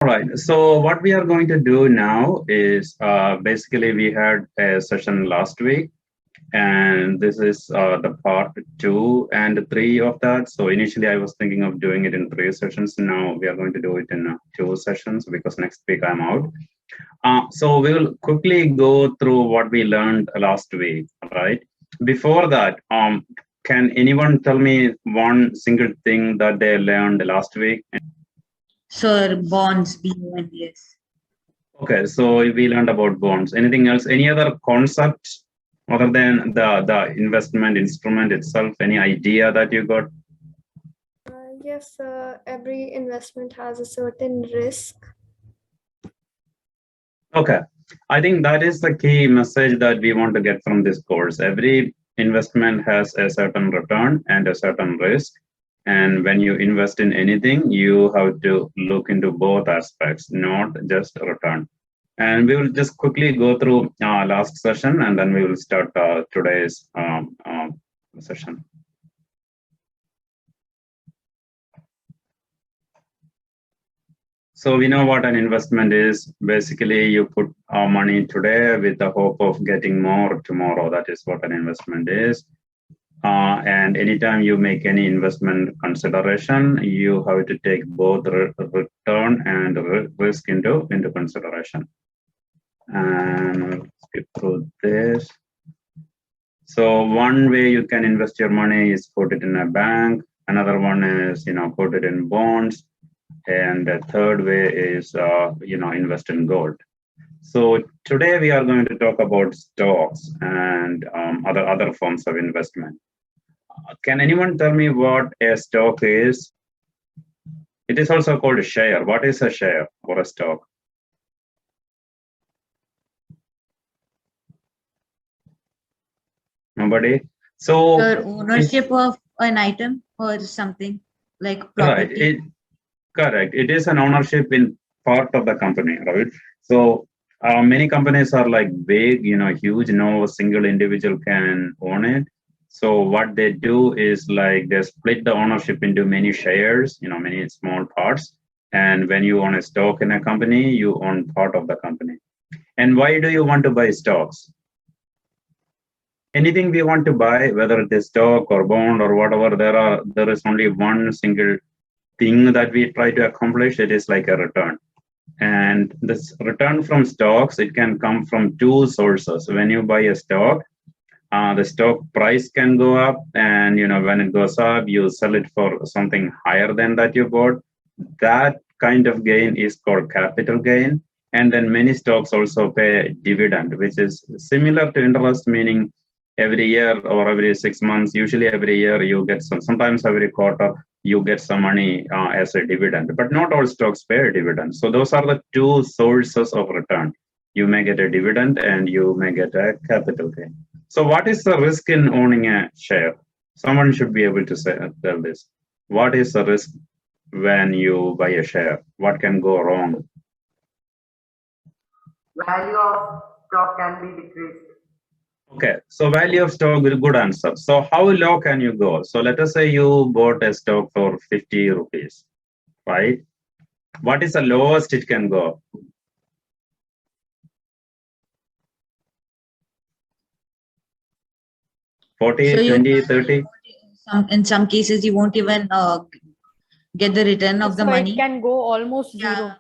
All right. So what we are going to do now is basically we had a session last week, and this is the part 2 and 3 of that. So initially I was thinking of doing it in 3 sessions. Now we are going to do it in 2 sessions because next week I'm out. So we will quickly go through what we learned last week, right? Before that, can anyone tell me one single thing that they learned last week? Sir, bonds, BONDs. Okay, so we learned about bonds. Anything else? Any other concept other than the investment instrument itself? Any idea that you got? Yes, every investment has a certain risk. Okay, I think that is the key message that we want to get from this course. Every investment has a certain return and a certain risk. And when you invest in anything, you have to look into both aspects, not just return. And we will just quickly go through last session, and then we will start today's session. So we know what an investment is. Basically, you put money today with the hope of getting more tomorrow. That is what an investment is. And anytime you make any investment consideration, you have to take both return and risk into consideration. And I'll skip through this. So one way you can invest your money is put it in a bank. Another one is, put it in bonds. And the third way is, invest in gold. So today we are going to talk about stocks and other forms of investment. Can anyone tell me what a stock is? It is also called a share. What is a share or a stock? Nobody? So Sir, ownership of an item or something like property. Right. Correct. It is an ownership in part of the company, right? So many companies are like big, huge. No single individual can own it. So what they do is like they split the ownership into many shares, many small parts. And when you own a stock in a company, you own part of the company. And why do you want to buy stocks? Anything we want to buy, whether it is stock or bond or whatever, there is only one single thing that we try to accomplish. It is like a return. And this return from stocks, it can come from two sources. When you buy a stock, the stock price can go up, and when it goes up, you sell it for something higher than that you bought. That kind of gain is called capital gain. And then many stocks also pay dividend, which is similar to interest, meaning every year or every 6 months, usually every year you get sometimes every quarter you get some money as a dividend, but not all stocks pay a dividend. So those are the two sources of return. You may get a dividend and you may get a capital gain. So what is the risk in owning a share? Someone should be able to tell this. What is the risk when you buy a share? What can go wrong? Value of stock can be decreased. Okay, so value of stock, good answer. So how low can you go? So let us say you bought a stock for 50 rupees, right? What is the lowest it can go? 40, So 20, 30? in some cases, you won't even get the return of the money. It can go almost zero.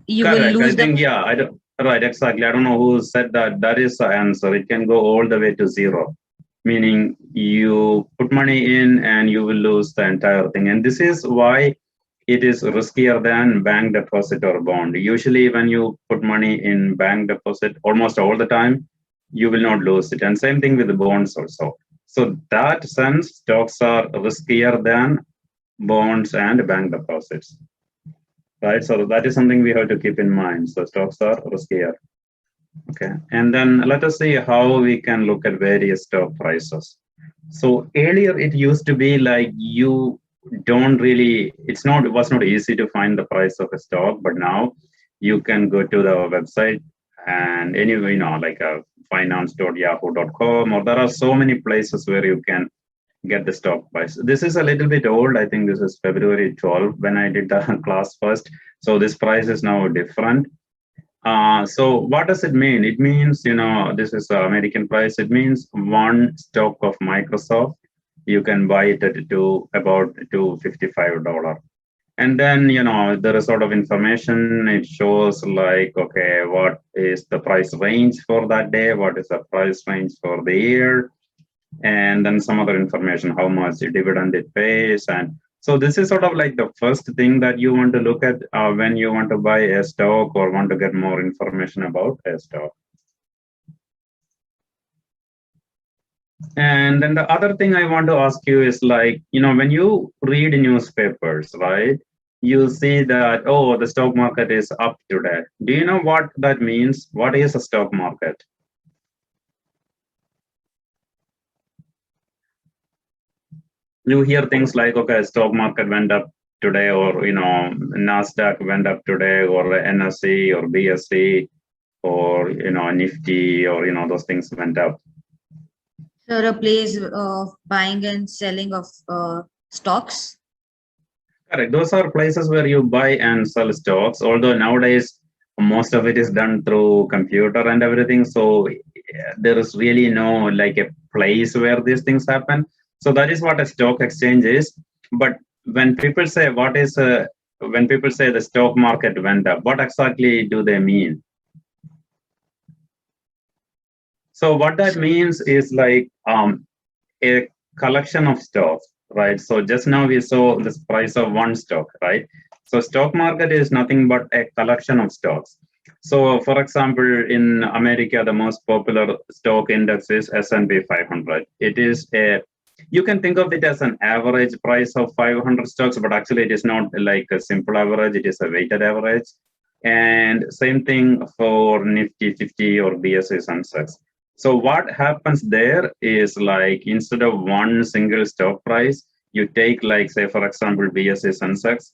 You Correct. will lose I think, the right, exactly. I don't know who said that. That is the answer. It can go all the way to zero, meaning you put money in and you will lose the entire thing. And this is why it is riskier than bank deposit or bond. Usually when you put money in bank deposit, almost all the time, you will not lose it. And same thing with the bonds also. So that sense, stocks are riskier than bonds and bank deposits. Right, so that is something we have to keep in mind. So stocks are riskier. Okay, and then let us see how we can look at various stock prices. So earlier it used to be like you don't really, it was not easy to find the price of a stock, but now you can go to the website and anyway, like finance.yahoo.com, or there are so many places where you can get the stock price. This is a little bit old. I think this is February 12 when I did the class first. So this price is now different. So what does it mean? It means, this is the American price. It means one stock of Microsoft, you can buy it at about $255. And then, there is sort of information. It shows like, okay, what is the price range for that day? What is the price range for the year? And then some other information, how much dividend it pays. And so this is sort of like the first thing that you want to look at when you want to buy a stock or want to get more information about a stock. And then the other thing I want to ask you is like, when you read newspapers, right, you see that, oh, the stock market is up today. Do you know what that means? What is a stock market? You hear things like, okay, stock market went up today, or, NASDAQ went up today, or NSE or BSE, or, Nifty, or, those things went up. So a place of buying and selling of stocks? Correct. Those are places where you buy and sell stocks, although nowadays most of it is done through computer and everything. So there is really no like a place where these things happen. So that is what a stock exchange is. But when people say when people say the stock market went up, what exactly do they mean? So what that means is like a collection of stocks, right? So just now we saw this price of one stock, right? So stock market is nothing but a collection of stocks. So for example, in America, the most popular stock index is S&P 500. It is you can think of it as an average price of 500 stocks, but actually it is not like a simple average, it is a weighted average. And same thing for Nifty 50 or BSE Sensex. So what happens there is like, instead of one single stock price, you take like, say, for example, BSE Sensex,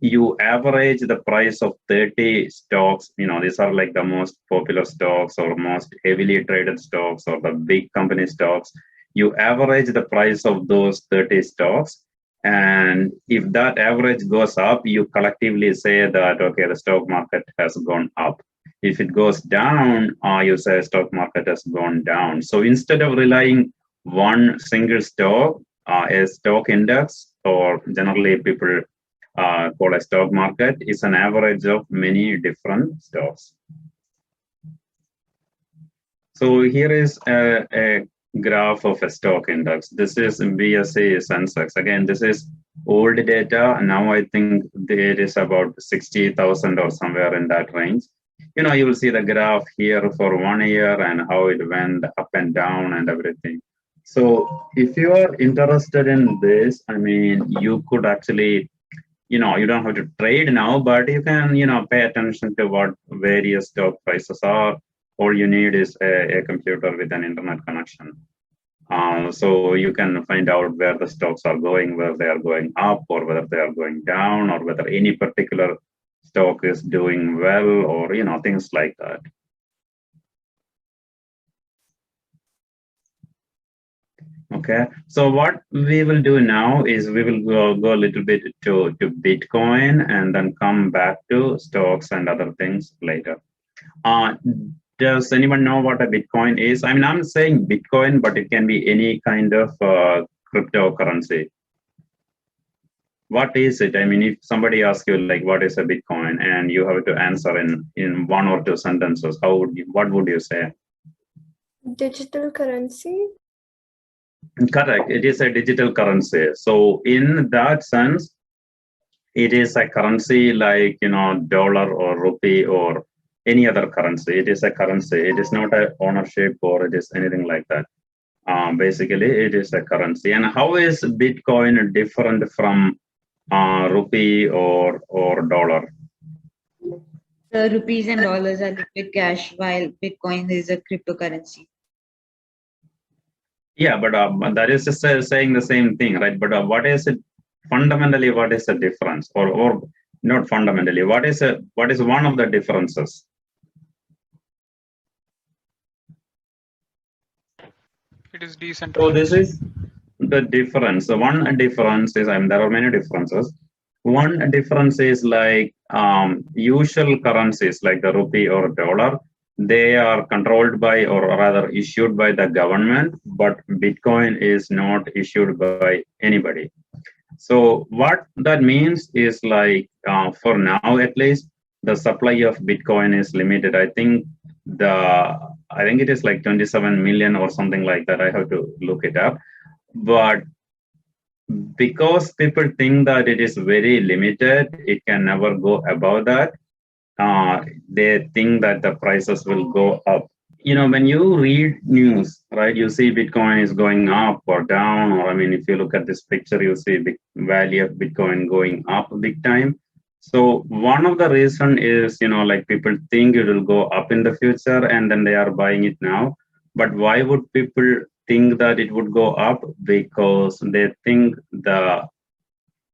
you average the price of 30 stocks. These are like the most popular stocks or most heavily traded stocks or the big company stocks. You average the price of those 30 stocks. And if that average goes up, you collectively say that, okay, the stock market has gone up. If it goes down, you say stock market has gone down. So instead of relying one single stock, a stock index, or generally people call a stock market, is an average of many different stocks. So here is a graph of a stock index. This is BSE Sensex. Again, this is old data. Now I think it is about 60,000 or somewhere in that range. You will see the graph here for 1 year and how it went up and down and everything. So if you are interested in this, I mean, you could actually, you don't have to trade now, but you can, pay attention to what various stock prices are. All you need is a computer with an internet connection. So you can find out where the stocks are going, whether they are going up or whether they are going down, or whether any particular stock is doing well, or things like that. Okay, so what we will do now is we will go a little bit to Bitcoin and then come back to stocks and other things later. Does anyone know what a Bitcoin is? I mean, I'm saying Bitcoin, but it can be any kind of cryptocurrency. What is it? I mean, if somebody asks you like, what is a Bitcoin, and you have to answer in 1 or 2 sentences, what would you say? Digital currency. Correct. It is a digital currency. So in that sense, it is a currency like, dollar or rupee or any other currency. It is a currency. It is not an ownership or it is anything like that. Basically, it is a currency. And how is Bitcoin different from rupee or dollar? The rupees and dollars are liquid cash, while Bitcoin is a cryptocurrency. Yeah, but that is just saying the same thing, right? But what is it fundamentally? What is the difference, or not fundamentally? What is one of the differences? It is decentralized. So this is the difference. So one difference is, there are many differences. One difference is like usual currencies like the rupee or dollar, they are controlled by or rather issued by the government, but Bitcoin is not issued by anybody. So what that means is like for now at least the supply of Bitcoin is limited. I think it is like 27 million or something like that. I have to look it up. But because people think that it is very limited, it can never go above that. They think that the prices will go up. When you read news, right, you see Bitcoin is going up or down, or I mean, if you look at this picture, you see big value of Bitcoin going up big time. So one of the reason is, like people think it will go up in the future and then they are buying it now. But why would people think that it would go up? Because they think the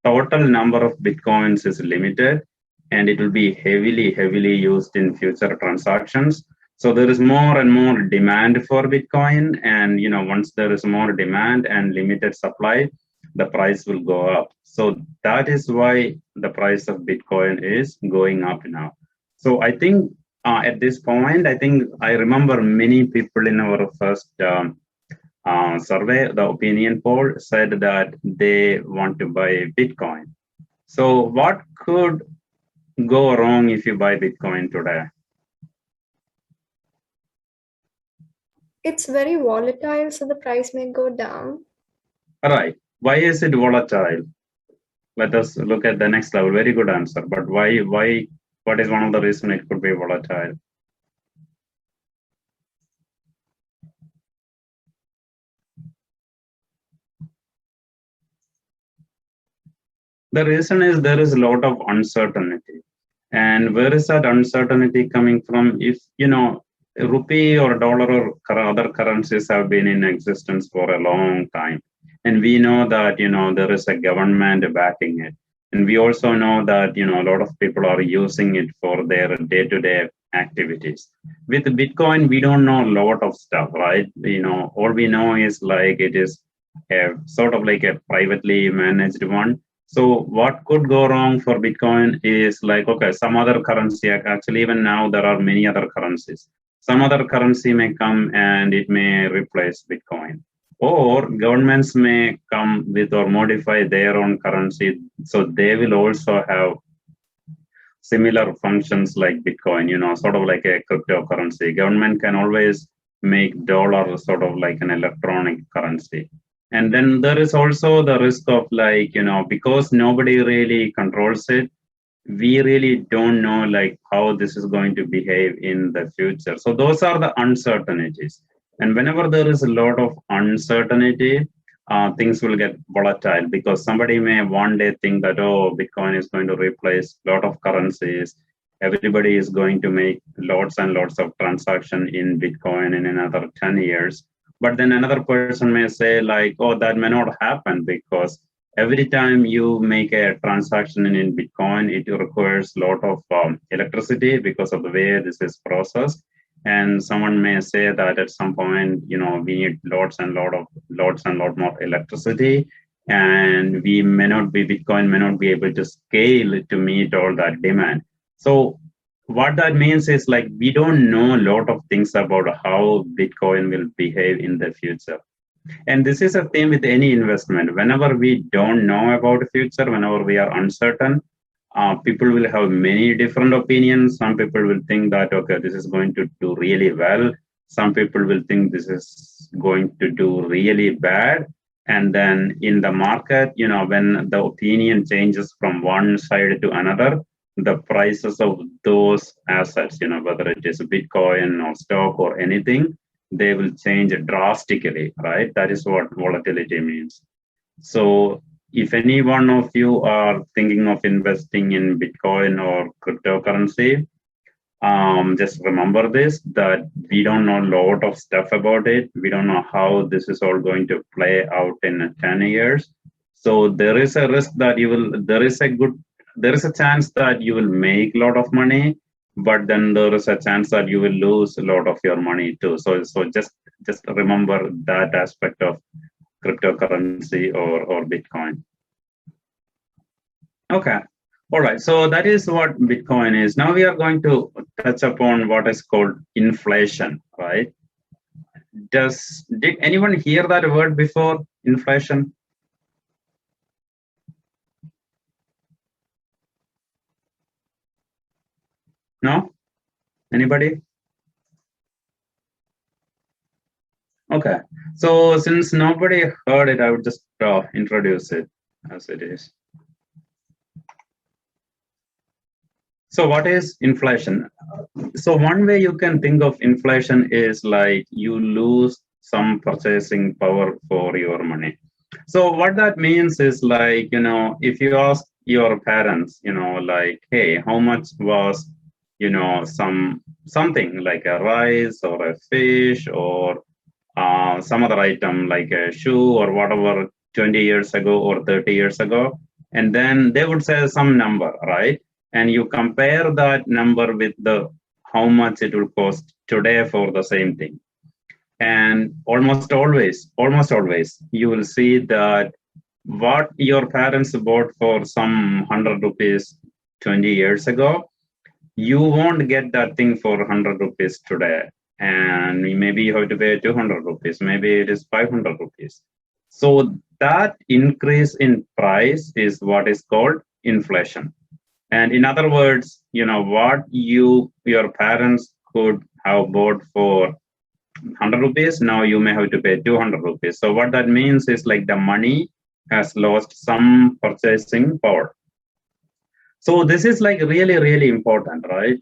total number of Bitcoins is limited and it will be heavily used in future transactions. So there is more and more demand for Bitcoin, and once there is more demand and limited supply, the price will go up. So that is why the price of Bitcoin is going up now. So I think at this point, I remember many people in our first survey, the opinion poll said that they want to buy Bitcoin. So what could go wrong if you buy Bitcoin today? It's very volatile, so the price may go down. All right. Why is it volatile? Let us look at the next level. Very good answer. But why, what is one of the reasons it could be volatile? The reason is there is a lot of uncertainty. And where is that uncertainty coming from? If, rupee or dollar or other currencies have been in existence for a long time. And we know that, there is a government backing it. And we also know that, a lot of people are using it for their day-to-day activities. With Bitcoin, we don't know a lot of stuff, right? All we know is like it is a sort of like a privately managed one. So what could go wrong for Bitcoin is like, okay, some other currency, actually even now there are many other currencies. Some other currency may come and it may replace Bitcoin. Or governments may come with or modify their own currency. So they will also have similar functions like Bitcoin, sort of like a cryptocurrency. Government can always make dollar sort of like an electronic currency. And then there is also the risk of like, because nobody really controls it, we really don't know like how this is going to behave in the future. So those are the uncertainties. And whenever there is a lot of uncertainty, things will get volatile because somebody may one day think that, oh, Bitcoin is going to replace a lot of currencies. Everybody is going to make lots and lots of transaction in Bitcoin in another 10 years. But then another person may say like, oh, that may not happen because every time you make a transaction in Bitcoin, it requires a lot of electricity because of the way this is processed. And someone may say that at some point, we need lots and lot more electricity, and Bitcoin may not be able to scale to meet all that demand. So what that means is like we don't know a lot of things about how Bitcoin will behave in the future. And this is a theme with any investment. Whenever we don't know about the future, whenever we are uncertain, people will have many different opinions. Some people will think that, okay, this is going to do really well. Some people will think this is going to do really bad. And then in the market, when the opinion changes from one side to another, the prices of those assets, whether it is Bitcoin or stock or anything, they will change drastically, right? That is what volatility means. So if any one of you are thinking of investing in Bitcoin or cryptocurrency, just remember this, that we don't know a lot of stuff about it. We don't know how this is all going to play out in 10 years. So there is a risk that there is a chance that you will make a lot of money, but then there is a chance that you will lose a lot of your money too. So just remember that aspect of cryptocurrency or Bitcoin. Okay. All right. So that is what Bitcoin is. Now we are going to touch upon what is called inflation, right? Did anyone hear that word before? Inflation? No? Anybody? Okay. So since nobody heard it, I would just introduce it as it is. So what is inflation? So one way you can think of inflation is like you lose some purchasing power for your money. So what that means is like, you know, if you ask your parents, you know, like, hey, how much was, you know, something like a rice or a fish or some other item like a shoe or whatever 20 years ago or 30 years ago, and then they would say some number, right? And you compare that number with the how much it will cost today for the same thing. And almost always, you will see that what your parents bought for some 100 rupees 20 years ago, you won't get that thing for 100 rupees today. And maybe you have to pay 200 rupees, maybe it is 500 rupees. So that increase in price is what is called inflation. And in other words, you know, what your parents could have bought for 100 rupees, now you may have to pay 200 rupees. So what that means is like the money has lost some purchasing power. So this is like really, really important, right?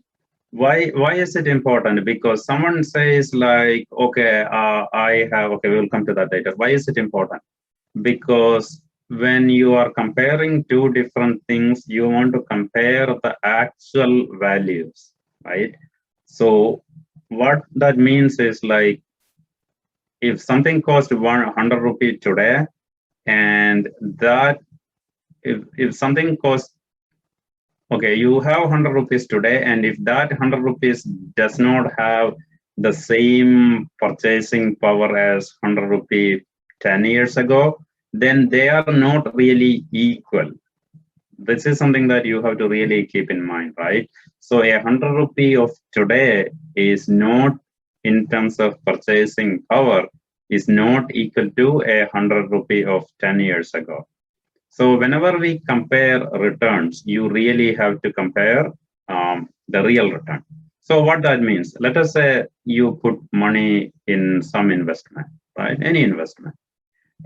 Why is it important? Because someone says like, okay, we'll come to that later. Why is it important? Because when you are comparing two different things, you want to compare the actual values, right? So what that means is like, if something cost 100 rupees today, and that if something costs, okay, you have 100 rupees today, and if that 100 rupees does not have the same purchasing power as 100 rupee 10 years ago, then they are not really equal. This is something that you have to really keep in mind, right? So a 100 rupee of today is not, in terms of purchasing power, is not equal to a 100 rupee of 10 years ago. So whenever we compare returns, you really have to compare the real return. So what that means, let us say you put money in some investment, right? Any investment,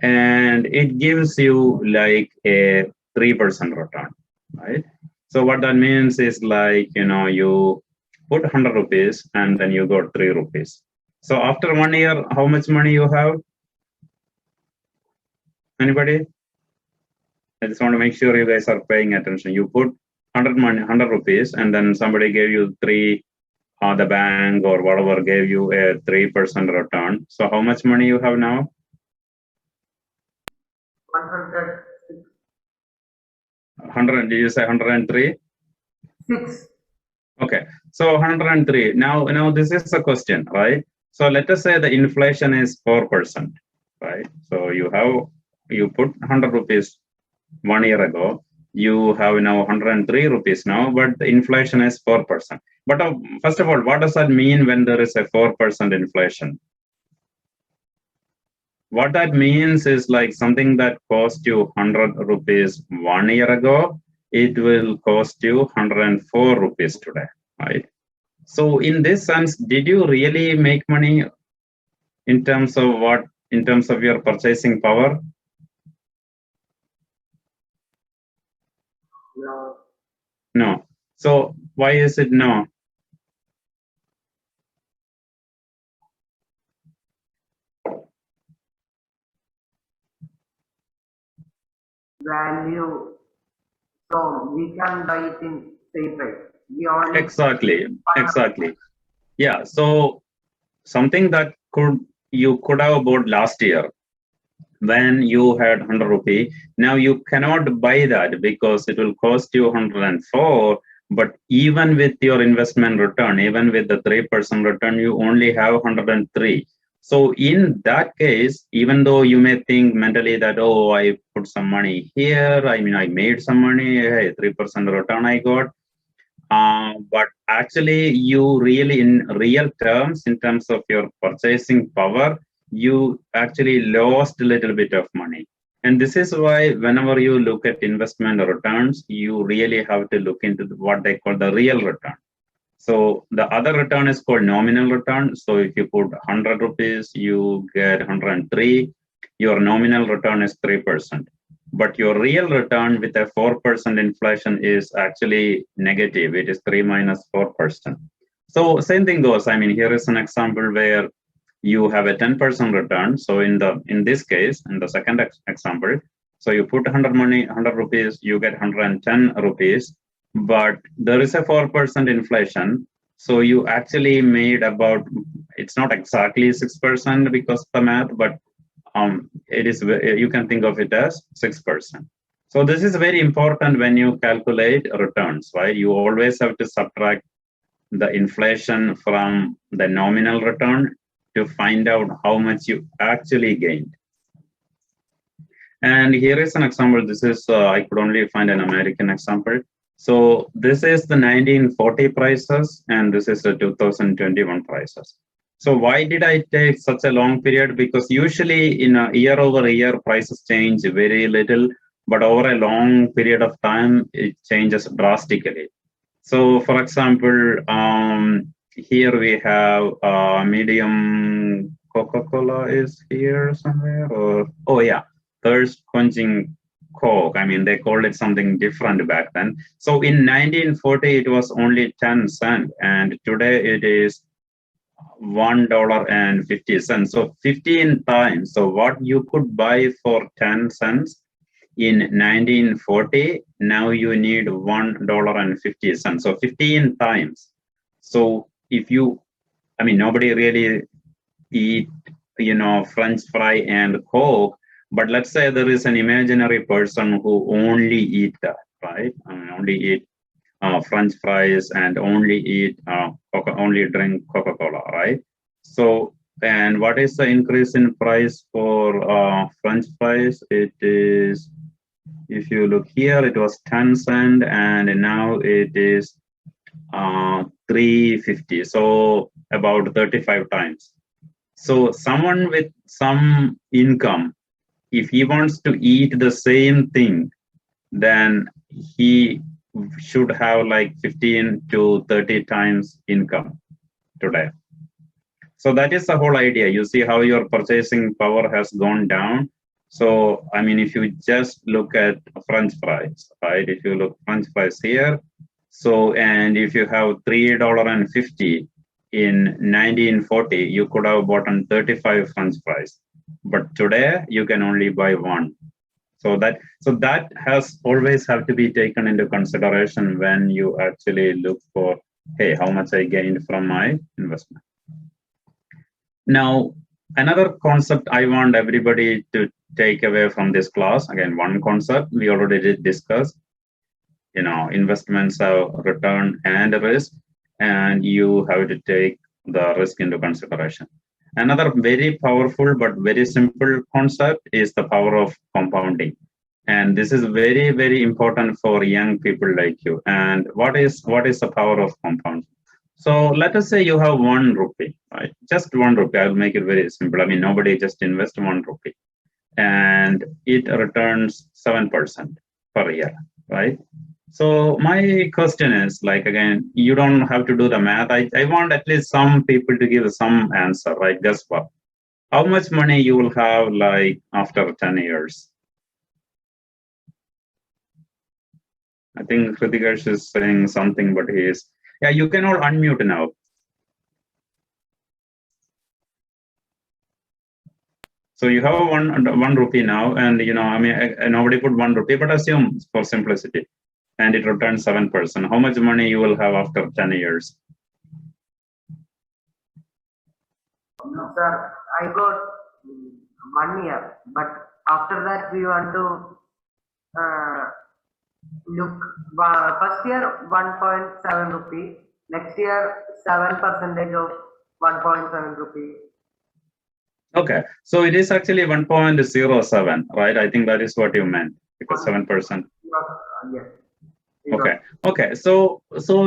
and it gives you like a 3% return, right? So what that means is like, you know, you put 100 rupees and then you got 3 rupees. So after 1 year, how much money you have? Anybody? I just want to make sure you guys are paying attention. You put 100 rupees, and then somebody gave you 3, the bank or whatever gave you a 3% return. So how much money you have now? 106. 100, did you say 103? 6. Okay, so 103. Now this is a question, right? So let us say the inflation is 4%, right? So you put 100 rupees 1 year ago, you have now 103 rupees now, but the inflation is 4%. But first of all, what does that mean when there is a 4% inflation? What that means is like something that cost you 100 rupees 1 year ago, it will cost you 104 rupees today, right? So in this sense, did you really make money in terms of what? In terms of your purchasing power? No. No. So why is it no? Value. So we can buy it in same price. We only Exactly. Yeah. So something that you could have bought last year when you had 100 rupee, now you cannot buy that because it will cost you 104. But even with your investment return, even with the 3% return, you only have 103. So in that case, even though you may think mentally that, oh, I put some money here, I mean, I made some money, hey, 3% return I got. But actually, you really, in real terms, in terms of your purchasing power, you actually lost a little bit of money. And this is why whenever you look at investment returns, you really have to look into what they call the real return. So the other return is called nominal return. So if you put 100 rupees, you get 103. Your nominal return is 3%. But your real return with a 4% inflation is actually negative. It is 3 minus 4%. So same thing goes. I mean, here is an example where you have a 10% return. So in this case, in the second example, so you put 100 rupees, you get 110 rupees, but there is a 4% inflation. So you actually made about, it's not exactly 6% because of the math, but it is, you can think of it as 6%. So this is very important when you calculate returns, right? You always have to subtract the inflation from the nominal return to find out how much you actually gained. And here is an example. This is, I could only find an American example. So this is the 1940 prices, and this is the 2021 prices. So why did I take such a long period? Because usually in a year over year, prices change very little, but over a long period of time, it changes drastically. So for example, here we have medium Coca-Cola is here somewhere, or, oh yeah, thirst quenching Coke. I mean, they called it something different back then. So in 1940, it was only 10 cents, and today it is $1.50. So 15 times. So what you could buy for 10 cents in 1940, now you need $1.50. So 15 times. So if you, I mean, nobody really eat, French fry and Coke, but let's say there is an imaginary person who only eat that, right? Only eat French fries and only drink Coca-Cola, right? So, and what is the increase in price for French fries? It is, if you look here, it was 10 cents and now it is 350. So about 35 times. So someone with some income, if he wants to eat the same thing, then he should have like 15 to 30 times income today. So that is the whole idea. You see how your purchasing power has gone down. So, I mean, if you just look at French fries, right? If you look French fries here, so, and if you have $3.50 in 1940, you could have bought 35 French fries. But today you can only buy one. So that has always have to be taken into consideration when you actually look for, hey, how much I gained from my investment. Now, another concept I want everybody to take away from this class, again, one concept we already did discuss, investments have return and risk, and you have to take the risk into consideration. Another very powerful but very simple concept is the power of compounding. And this is very, very important for young people like you. And what is the power of compounding? So let us say you have 1 rupee, right? Just 1 rupee. I'll make it very simple. I mean, nobody just invest 1 rupee. And it returns 7% per year, right? So my question is, like, again, you don't have to do the math. I want at least some people to give some answer, right? Guess what? How much money you will have like after 10 years? I think Kritikesh is saying something, but he is, yeah, you can all unmute now. So you have one rupee now, and I mean, nobody put 1 rupee, but assume for simplicity, and it returns 7%. How much money you will have after 10 years? No, sir, I got 1 year, but after that we want to look. First year 1.7 rupee, next year 7% of 1.7 rupee, Okay, so it is actually 1.07, right? I think that is what you meant, because 7%. Yes. Okay, okay, so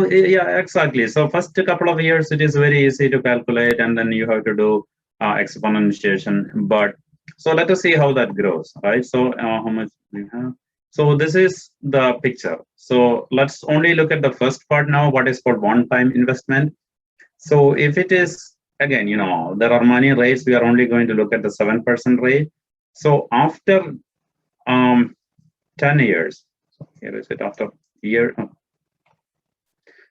yeah, exactly. So first couple of years, it is very easy to calculate, and then you have to do exponentiation. But so let us see how that grows, right? So how much we have? So this is the picture. So let's only look at the first part now, what is called one-time investment. So if it is, again, there are many rates, we are only going to look at the 7% rate. So after 10 years, so here is it after year.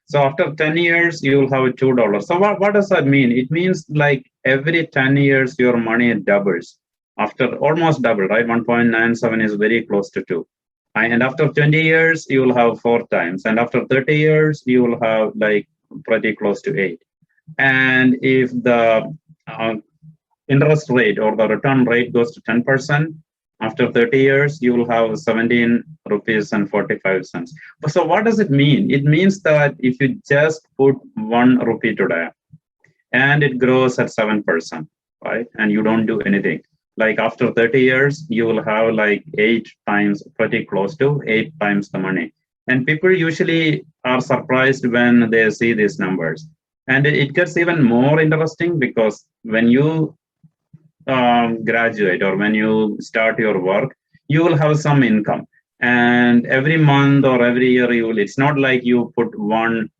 So after 10 years, you will have $2. So what does that mean? It means like every 10 years, your money doubles. After almost double, right? 1.97 is very close to 2. And after 20 years, you will have 4 times. And after 30 years, you will have like pretty close to 8. And if the interest rate or the return rate goes to 10%, after 30 years, you will have 17 rupees and 45 cents. So what does it mean? It means that if you just put 1 rupee today and it grows at 7%, right? And you don't do anything. Like after 30 years, you will have like 8 times, pretty close to 8 times the money. And people usually are surprised when they see these numbers. And it gets even more interesting because when you graduate or when you start your work, you will have some income. And every month or every year, it's not like you put one,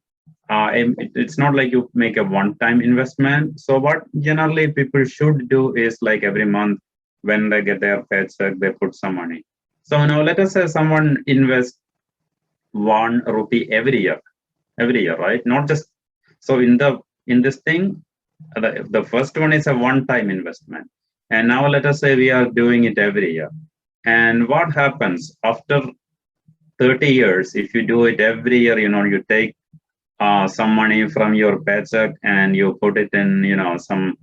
it's not like you make a one-time investment. So what generally people should do is like every month when they get their paycheck, they put some money. So now let us say someone invests 1 rupee every year, right? Not just, so in this thing, the first one is a one-time investment. And now let us say we are doing it every year. And what happens after 30 years, if you do it every year, you take some money from your paycheck and you put it in, some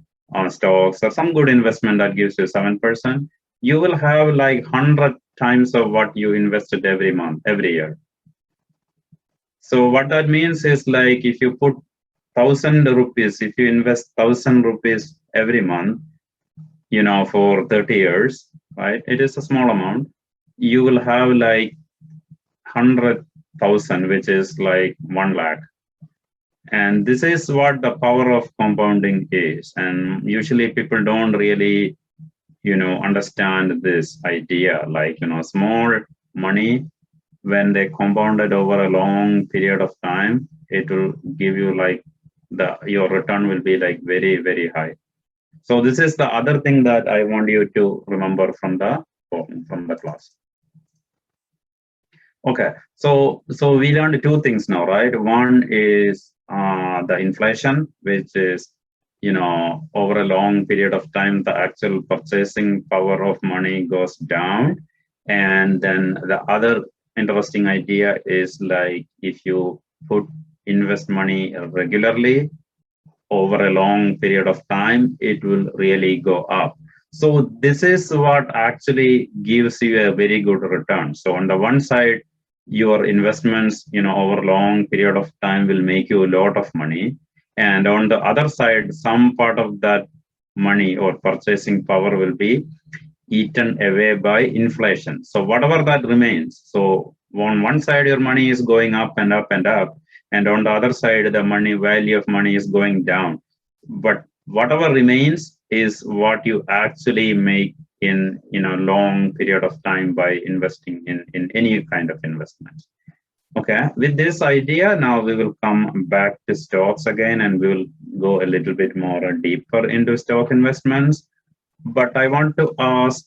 stocks or some good investment that gives you 7%, you will have like 100 times of what you invested every month, every year. So what that means is like if you put 1,000 rupees, if you invest 1,000 rupees every month, for 30 years, right? It is a small amount. You will have like 100,000, which is like 1 lakh. And this is what the power of compounding is. And usually people don't really, understand this idea, like, small money, when they compound it over a long period of time, it will give you like your return will be like very, very high. So this is the other thing that I want you to remember from the class. Okay, so we learned 2 things now, right? One is the inflation, which is, over a long period of time, the actual purchasing power of money goes down. And then the other interesting idea is like if you invest money regularly over a long period of time, it will really go up. So this is what actually gives you a very good return. So on the one side, your investments, over a long period of time will make you a lot of money. And on the other side, some part of that money or purchasing power will be eaten away by inflation. So whatever that remains. So on one side, your money is going up and up and up. And on the other side, the value of money is going down. But whatever remains is what you actually make in a long period of time by investing in any kind of investment. Okay, with this idea, now we will come back to stocks again and we will go a little bit more deeper into stock investments. But I want to ask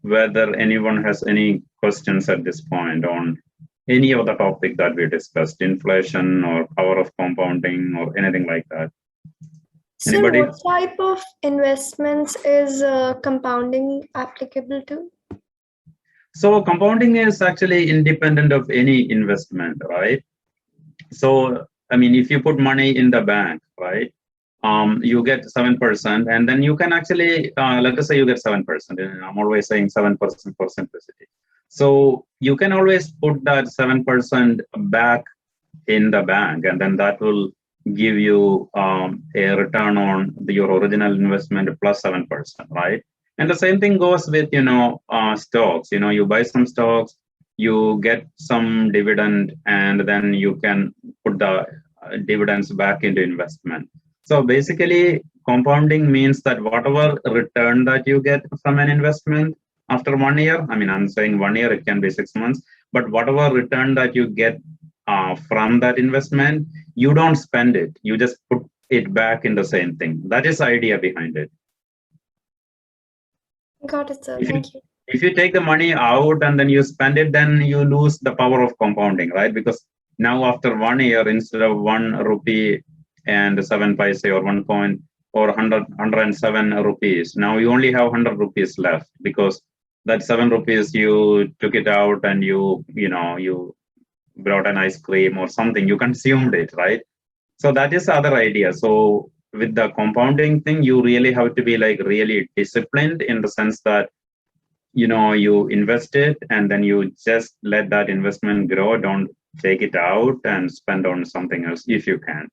whether anyone has any questions at this point on any of the topic that we discussed, inflation or power of compounding or anything like that. So Anybody? what type of investments is compounding applicable to? So compounding is actually independent of any investment, right? So, I mean, if you put money in the bank, right, you get 7%, and then you can actually, let us say you get 7%, and I'm always saying 7% for simplicity. So you can always put that 7% back in the bank, and then that will give you a return on your original investment plus 7%, right? And the same thing goes with, stocks. You buy some stocks, you get some dividend, and then you can put the dividends back into investment. So basically, compounding means that whatever return that you get from an investment after 1 year, I mean, I'm saying 1 year, it can be 6 months, but whatever return that you get from that investment, you don't spend it. You just put it back in the same thing. That is the idea behind it. Got it, sir. If you, Thank you. if you take the money out and then you spend it, then you lose the power of compounding, right? Because now after 1 year, instead of 1 rupee and 7 paise or 1 coin or 107 rupees, now you only have 100 rupees left, because that 7 rupees you took it out and you brought an ice cream or something, you consumed it, right? So that is the other idea. So with the compounding thing, you really have to be like really disciplined, in the sense that you invest it and then you just let that investment grow. Don't take it out and spend on something else if you can.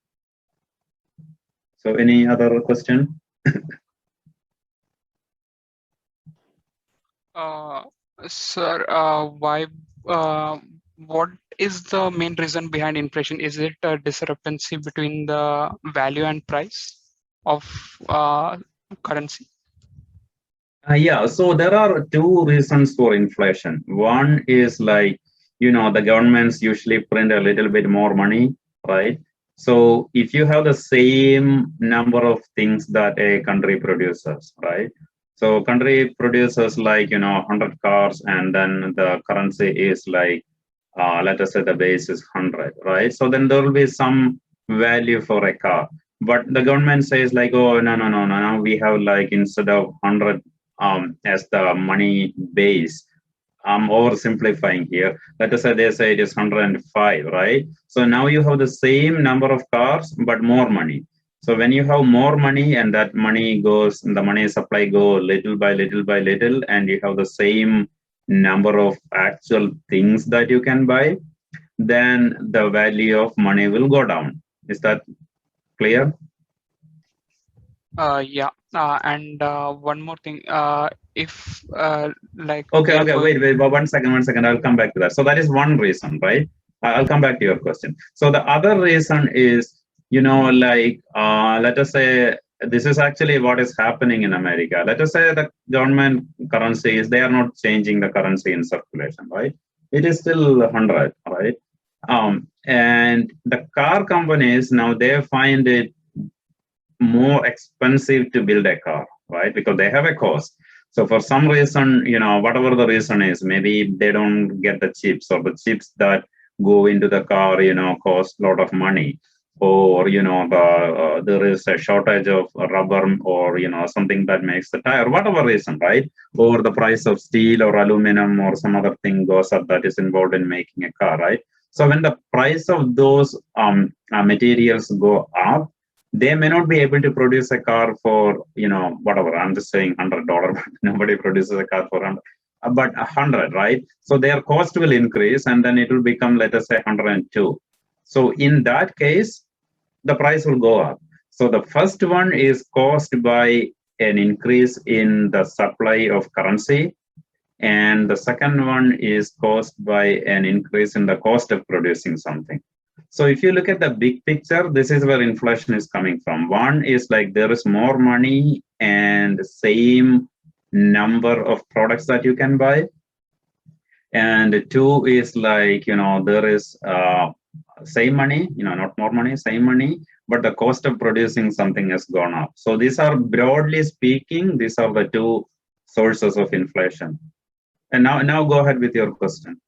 So any other question? Sir, what is the main reason behind inflation? Is it a discrepancy between the value and price of currency? Yeah, so there are two reasons for inflation. One is like, the governments usually print a little bit more money, right? So if you have the same number of things that a country produces, right? So country produces like, 100 cars, and then the currency is like, let us say the base is 100, right? So then there will be some value for a car. But the government says like, oh, no, now we have like, instead of 100 as the money base, I'm oversimplifying here. Let us say they say it is 105, right? So now you have the same number of cars, but more money. So when you have more money and that money goes, the money supply go little by little by little, and you have the same number of actual things that you can buy, then the value of money will go down. Is that clear? Yeah. And one more thing, if like Okay, wait, 1 second. I'll come back to that. So that is one reason, right? I'll come back to your question. So the other reason is, like, let us say this is actually what is happening in America. Let us say the government currency is, they are not changing the currency in circulation, right? It is still 100, right? And the car companies now, they find it more expensive to build a car, right? Because they have a cost. So for some reason, whatever the reason is, maybe they don't get the chips, or the chips that go into the car, cost a lot of money, or there is a shortage of rubber, or something that makes the tire, whatever reason, right? Or the price of steel or aluminum or some other thing goes up that is involved in making a car, right? So when the price of those materials go up, they may not be able to produce a car for, whatever, I'm just saying $100, but nobody produces a car for 100, but 100, right? So their cost will increase, and then it will become, let us say, 102. So in that case, the price will go up. So the first one is caused by an increase in the supply of currency, and the second one is caused by an increase in the cost of producing something. So if you look at the big picture, this is where inflation is coming from. One is like, there is more money and same number of products that you can buy. And two is like, there is same money, not more money, same money, but the cost of producing something has gone up. So these are, broadly speaking, these are the two sources of inflation. And now go ahead with your question.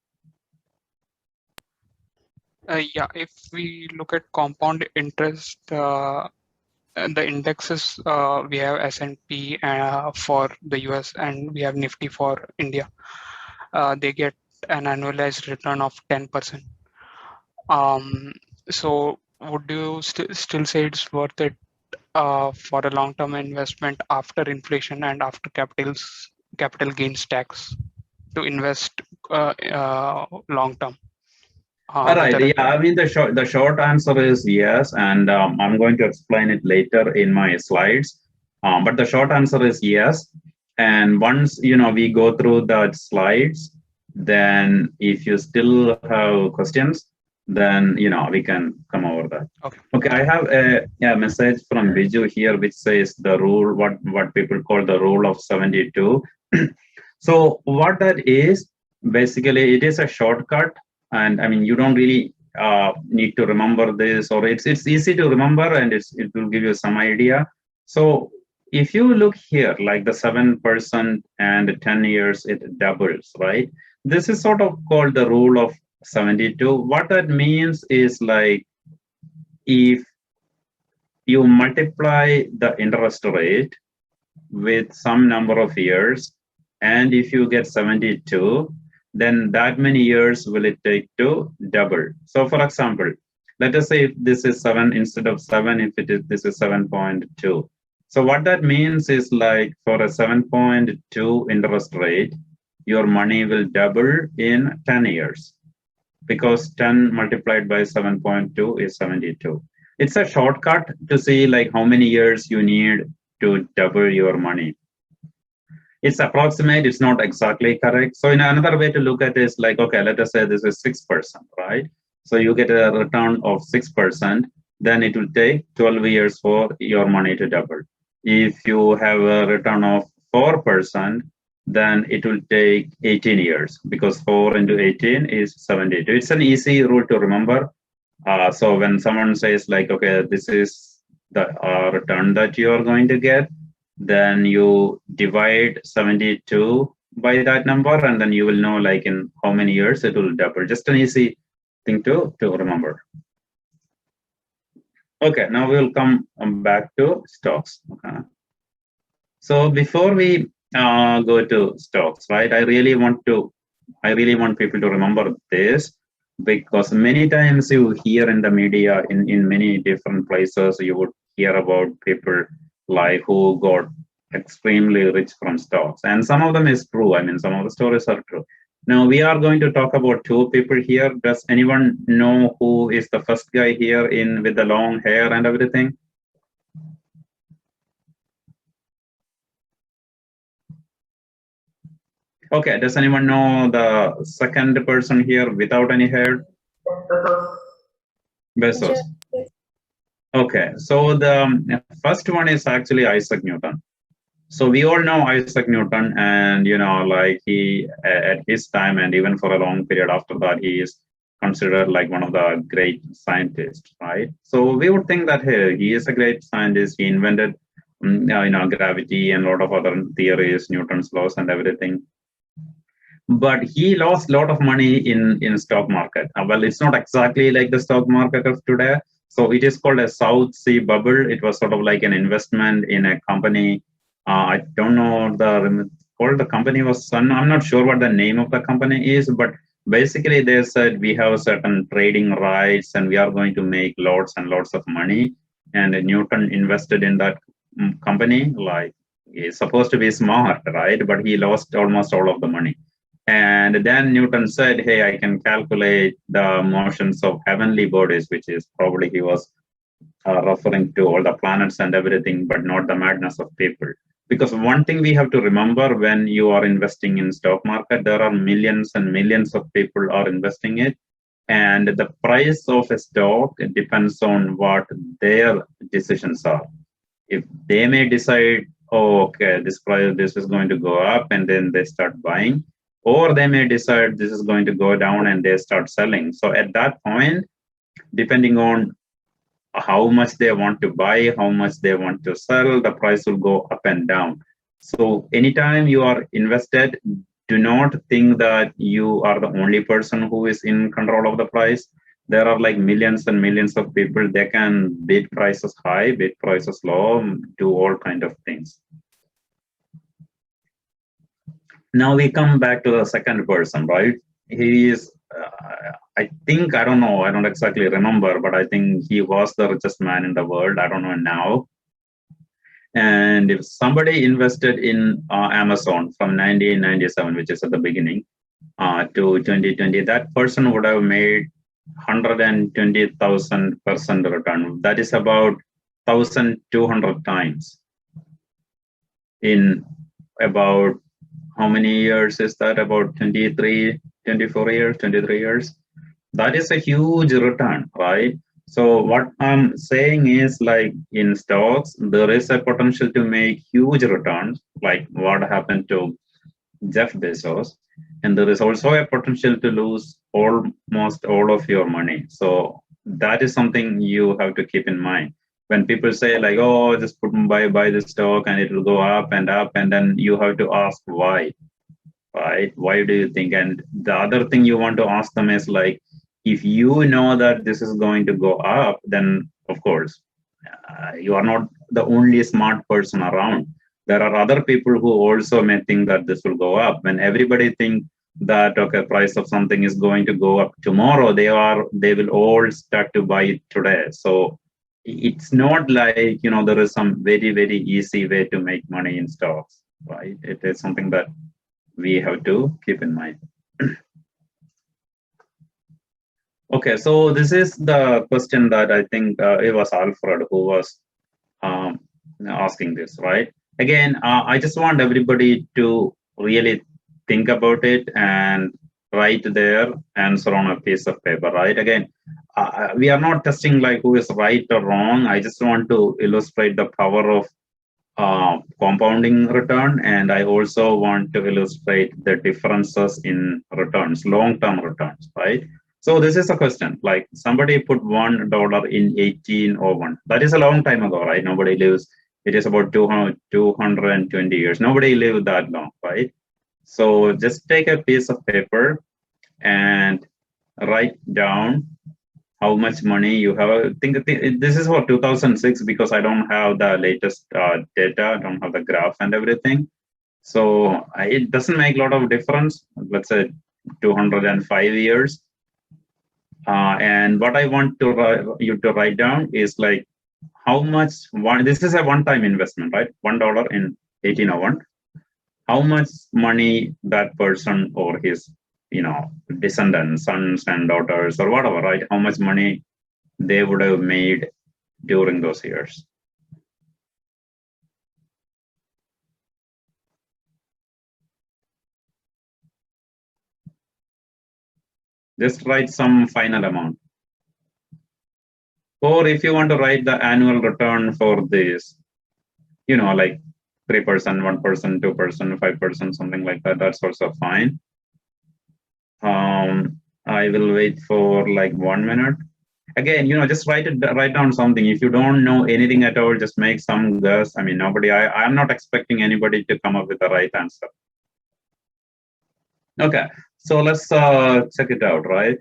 Yeah, if we look at compound interest, the indexes, we have S&P for the US, and we have Nifty for India. They get an annualized return of 10%. So would you still say it's worth it for a long-term investment after inflation and after capital gains tax to invest long-term? All right. Yeah, I mean the short answer is yes, and I'm going to explain it later in my slides. But the short answer is yes. And once we go through the slides, then if you still have questions, then we can come over that. Okay. Okay. I have a message from Biju here, which says the rule, what people call the rule of 72. So what that is, basically, it is a shortcut. And I mean, you don't really need to remember this, or it's easy to remember, and it will give you some idea. So if you look here, like the 7% and 10 years, it doubles, right? This is sort of called the rule of 72. What that means is, like, if you multiply the interest rate with some number of years, and if you get 72, then that many years will it take to double. So for example, let us say if this is 7 instead of 7, if this is 7.2. So what that means is, like, for a 7.2 interest rate, your money will double in 10 years, because 10 multiplied by 7.2 is 72. It's a shortcut to see, like, how many years you need to double your money. It's approximate, it's not exactly correct. So in another way to look at it is, like, okay, let us say this is 6%, right? So you get a return of 6%, then it will take 12 years for your money to double. If you have a return of 4%, then it will take 18 years, because 4 into 18 is 72. It's an easy rule to remember. So when someone says, like, okay, this is the return that you are going to get, then you divide 72 by that number, and then you will know, like, in how many years it will double. Just an easy thing to remember. Okay, now we'll come back to stocks. Okay. So before we go to stocks, right, I really want people to remember this, because many times you hear in the media, in many different places, you would hear about people like who got extremely rich from stocks, and some of them is true. I mean, some of the stories are true. Now we are going to talk about two people here. Does anyone know who is the first guy here with the long hair and everything? Okay, does anyone know the second person here without any hair? Bezos. Okay, so the first one is actually Isaac Newton. So we all know Isaac Newton, and like, he at his time, and even for a long period after that, he is considered like one of the great scientists, right? So we would think that, hey, he is a great scientist. He invented gravity and a lot of other theories, Newton's laws and everything. But he lost a lot of money in stock market. Well, it's not exactly like the stock market of today. So it is called a South Sea bubble. It was sort of like an investment in a company. I don't know the company was Sun. I'm not sure what the name of the company is, but basically they said we have certain trading rights and we are going to make lots and lots of money. And Newton invested in that company. Like, he's supposed to be smart, right? But he lost almost all of the money. And then Newton said, hey, I can calculate the motions of heavenly bodies, which is probably he was referring to all the planets and everything, but not the madness of people. Because one thing we have to remember when you are investing in stock market, there are millions and millions of people are investing it. And the price of a stock depends on what their decisions are. If they may decide, oh, okay, this is going to go up, and then they start buying, or they may decide this is going to go down and they start selling. So at that point, depending on how much they want to buy, how much they want to sell, the price will go up and down. So anytime you are invested, do not think that you are the only person who is in control of the price. There are like millions and millions of people. They can bid prices high, bid prices low, do all kind of things. Now we come back to the second person, right? He is, I think, I don't know, I don't exactly remember, but I think he was the richest man in the world. I don't know now. And if somebody invested in Amazon from 1997, which is at the beginning, to 2020, that person would have made 120,000% return. That is about 1,200 times in about how many years is that? About 23, 24 years, 23 years. That is a huge return, right? So what I'm saying is, like, in stocks, there is a potential to make huge returns, like what happened to Jeff Bezos. And there is also a potential to lose almost all of your money. So that is something you have to keep in mind. When people say, like, oh, just buy the stock and it will go up, and then you have to ask why, right? Why do you think? And the other thing you want to ask them is, like, if you know that this is going to go up, then of course you are not the only smart person around. There are other people who also may think that this will go up. When everybody think that, okay, price of something is going to go up tomorrow, they will all start to buy it today. So it's not like, there is some very, very easy way to make money in stocks, right? It is something that we have to keep in mind. Okay, so this is the question that I think it was Alfred who was asking this, right? Again, I just want everybody to really think about it and write their answer on a piece of paper, right? Again, we are not testing like who is right or wrong. I just want to illustrate the power of compounding return, and I also want to illustrate the differences in returns, long-term returns, right? So this is a question, like somebody put $1 in 1801. That is a long time ago, right? Nobody lives, it is about 220 years. Nobody lived that long, right? So just take a piece of paper and write down how much money you have. I think this is for 2006 because I don't have the latest data, I don't have the graph and everything. So it doesn't make a lot of difference. Let's say 205 years. And what I want you to write down is like how much this is a one-time investment, right? $1 in 1801. How much money that person or his descendants, sons and daughters or whatever, right? How much money they would have made during those years. Just write some final amount. Or if you want to write the annual return for this, like 3%, 1%, 2%, 5%, something like that, that's also fine. I will wait for like 1 minute. Again, just write down something. If you don't know anything at all, just make some guess. I mean, I'm not expecting anybody to come up with the right answer. Okay, so let's check it out, right?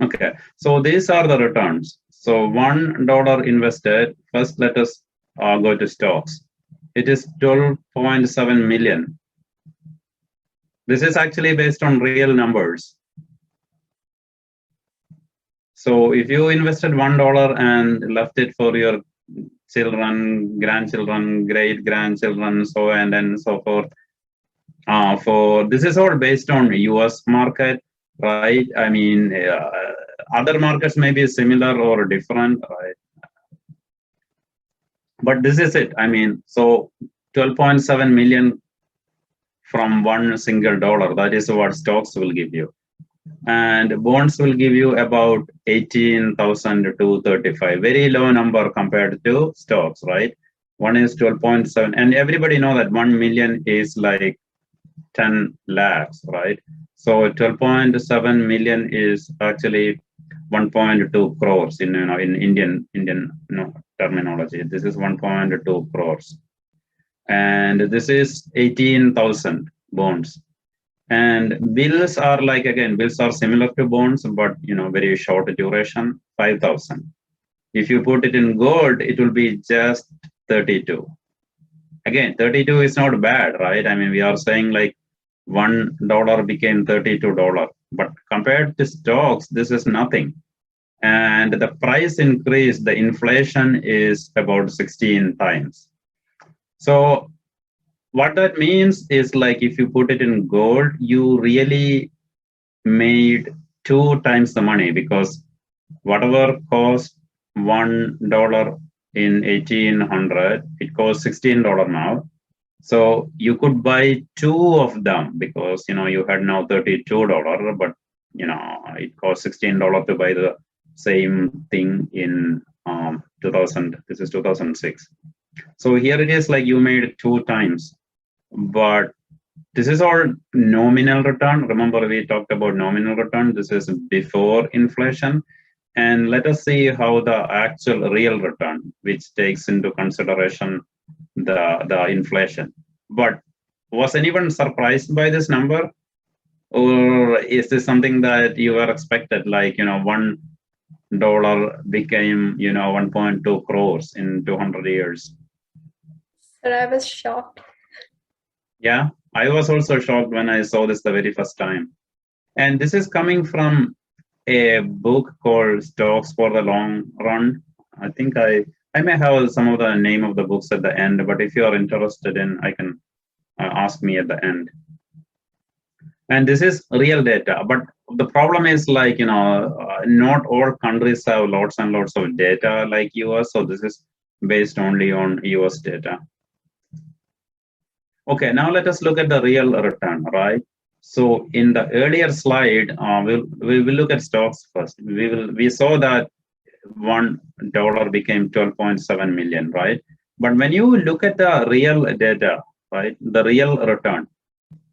Okay, so these are the returns. So $1 invested, first let us go to stocks. It is 12.7 million. This is actually based on real numbers. So if you invested $1 and left it for your children, grandchildren, great-grandchildren, so and so forth, this is all based on US market, right? I mean, other markets may be similar or different, right? But this is it. I mean, so 12.7 million from one single dollar, that is what stocks will give you. And bonds will give you about 18,235, very low number compared to stocks, right? One is 12.7, and everybody know that 1 million is like 10 lakhs, right? So 12.7 million is actually 1.2 crores in Indian terminology. This is 1.2 crores, and this is 18,000 bonds. And bills are like, again, bills are similar to bonds, but very short duration, 5,000. If you put it in gold, it will be just 32. Again, 32 is not bad, right? I mean, we are saying like $1 became $32, but compared to stocks, this is nothing. And the price increase, the inflation is about 16 times. So what that means is, like, if you put it in gold, you really made 2 times the money, because whatever cost $1 in 1800, it costs $16 now. So you could buy 2 of them, because you had now $32, but it costs $16 to buy the same thing in 2000. This is 2006. So here it is like you made 2 times, but this is all nominal return. Remember, we talked about nominal return. This is before inflation. And let us see how the actual real return, which takes into consideration the inflation. But was anyone surprised by this number? Or is this something that you were expected, like, $1 became, 1.2 crores in 200 years? But I was shocked. Yeah, I was also shocked when I saw this the very first time. And this is coming from a book called Stocks for the Long Run. I think I may have some of the name of the books at the end, but if you are interested in, I can ask me at the end. And this is real data, but the problem is, like, not all countries have lots and lots of data like US, so this is based only on US data. Okay, now let us look at the real return, right? So in the earlier slide, we will look at stocks first. We saw that $1 became 12.7 million, right? But when you look at the real data, right, the real return,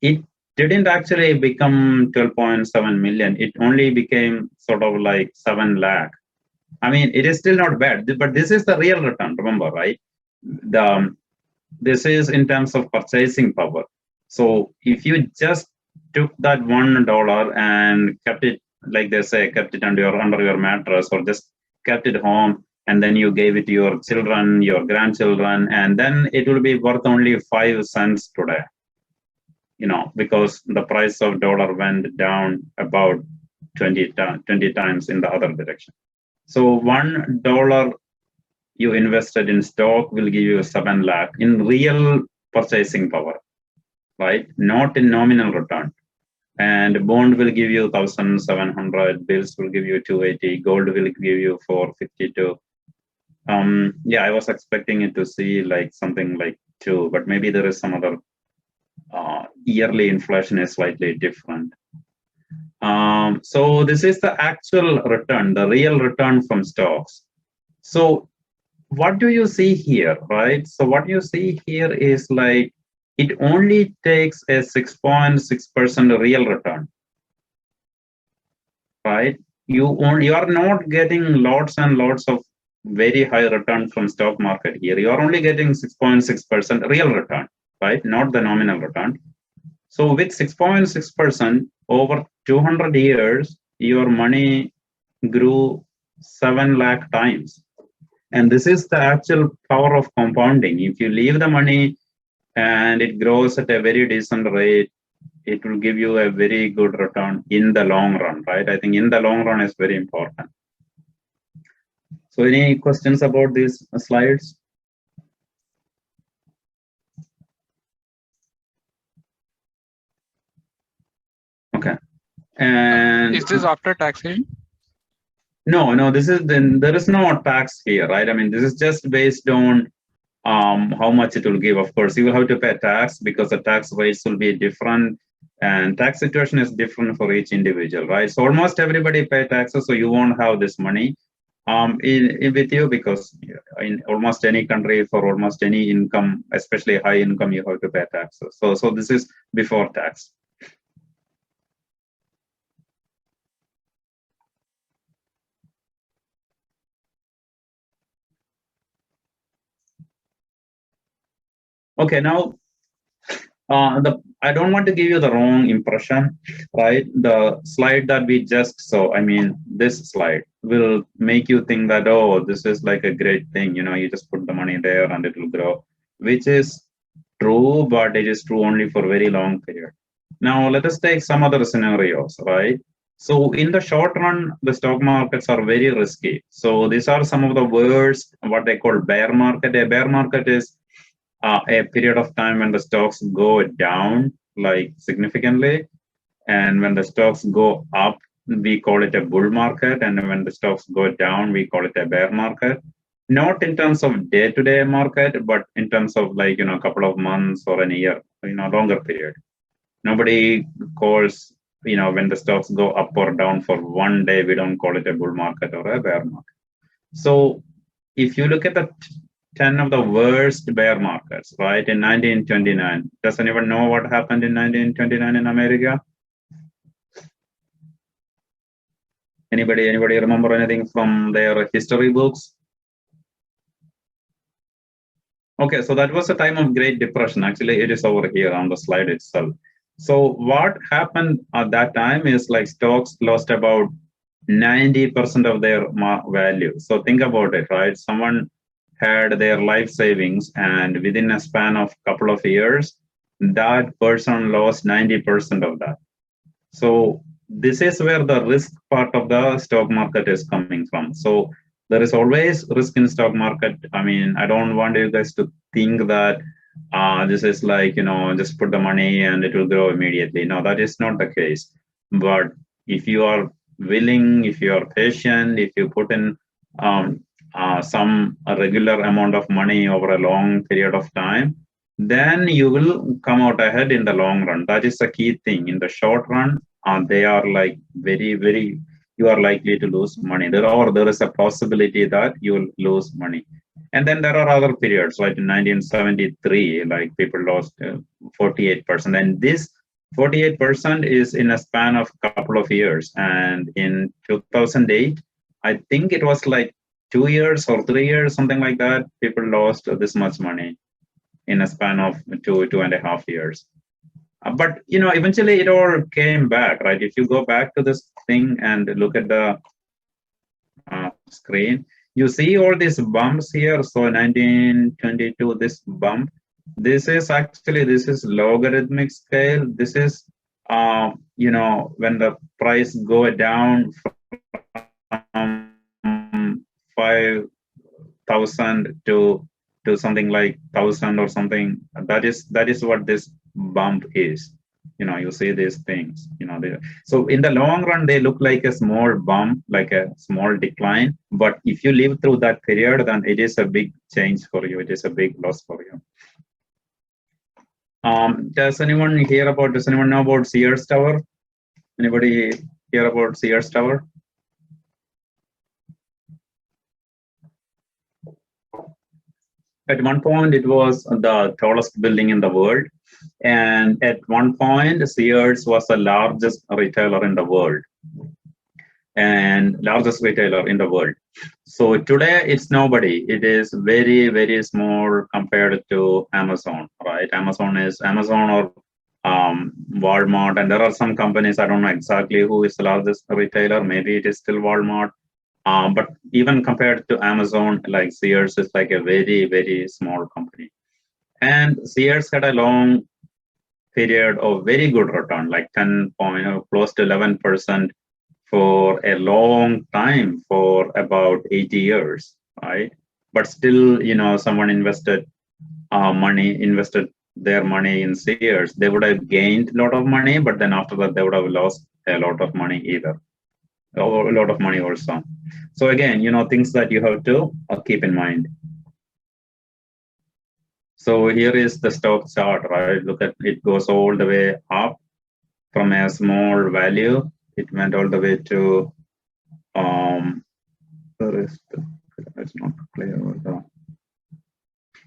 it didn't actually become 12.7 million. It only became sort of like 7 lakh. I mean, it is still not bad, but this is the real return, remember, right? This is in terms of purchasing power. So if you just took that $1 and kept it, like they say, kept it under your mattress, or just kept it home, and then you gave it to your children, your grandchildren, and then it will be worth only 5 cents today, because the price of dollar went down about 20 times in the other direction. So $1 you invested in stock will give you 7 lakh in real purchasing power, right? Not in nominal return. And bond will give you 1,700, bills will give you 280, gold will give you 452. Yeah, I was expecting it to see like something like 2, but maybe there is some other yearly inflation is slightly different. So this is the actual return, the real return from stocks. So what do you see here, right? So what you see here is like, it only takes a 6.6% real return, right? You are not getting lots and lots of very high return from stock market here. You are only getting 6.6% real return, right? Not the nominal return. So with 6.6% over 200 years, your money grew 7 lakh times. And this is the actual power of compounding. If you leave the money and it grows at a very decent rate, it will give you a very good return in the long run, right? I think in the long run is very important. So any questions about these slides? Okay. And is this after taxation? No, this is there is no tax here, right? I mean, this is just based on how much it will give. Of course, you will have to pay tax because the tax rates will be different, and tax situation is different for each individual, right? So almost everybody pay taxes, so you won't have this money with you, because in almost any country, for almost any income, especially high income, you have to pay taxes. So this is before tax. Okay, now I don't want to give you the wrong impression, right? The slide that we just saw, I mean, this slide will make you think that, oh, this is like a great thing, you just put the money there and it will grow, which is true, but it is true only for a very long period. Now, let us take some other scenarios, right? So in the short run, the stock markets are very risky. So these are some of the words, what they call bear market. A bear market is a period of time when the stocks go down like significantly, And when the stocks go up, we call it a bull market. And when the stocks go down, we call it a bear market. Not in terms of day-to-day market, but in terms of like, a couple of months or a year, longer period. Nobody calls, when the stocks go up or down for one day, we don't call it a bull market or a bear market. So if you look at the 10 of the worst bear markets, right, in 1929, does anyone know what happened in 1929 in America? Anybody remember anything from their history books? Okay, so that was a time of Great Depression. Actually, it is over here on the slide itself. So what happened at that time is like stocks lost about 90% of their value. So think about it, right? Someone had their life savings, and within a span of couple of years, that person lost 90% of that. So this is where the risk part of the stock market is coming from. So there is always risk in stock market. I mean, I don't want you guys to think that this is like, just put the money and it will grow immediately. No, that is not the case. But if you are willing, if you are patient, if you put in some regular amount of money over a long period of time, then you will come out ahead in the long run. That is the key thing. In the short run, they are like very, you are likely to lose money. There is a possibility that you will lose money. And then there are other periods, like in 1973, like people lost 48%. And this 48% is in a span of a couple of years. And in 2008, I think it was like 2 years or 3 years, something like that, people lost this much money in a span of 2.5 years. But eventually it all came back, right? If you go back to this thing and look at the screen, you see all these bumps here. So 1922, this bump, this is logarithmic scale. This is when the price go down from 5,000 to something like 1,000 or something. That is what this bump is. You see these things. So in the long run, they look like a small bump, like a small decline. But if you live through that period, then it is a big change for you. It is a big loss for you. Does anyone know about Sears Tower? Anybody hear about Sears Tower? At one point, it was the tallest building in the world. And at one point, Sears was the largest retailer in the world. So today, it's nobody. It is very, very small compared to Amazon, right? Amazon or Walmart. And there are some companies, I don't know exactly who is the largest retailer. Maybe it is still Walmart. But even compared to Amazon, like Sears is like a very, very small company. And Sears had a long period of very good return, like 10 point or close to 11% for a long time, for about 80 years, right? But still, someone invested their money in Sears. They would have gained a lot of money, but then after that, they would have lost a lot of money either. A lot of money also. So again, things that you have to keep in mind. So here is the stock chart, right? Look at it, goes all the way up from a small value. It went all the way to it's not clear.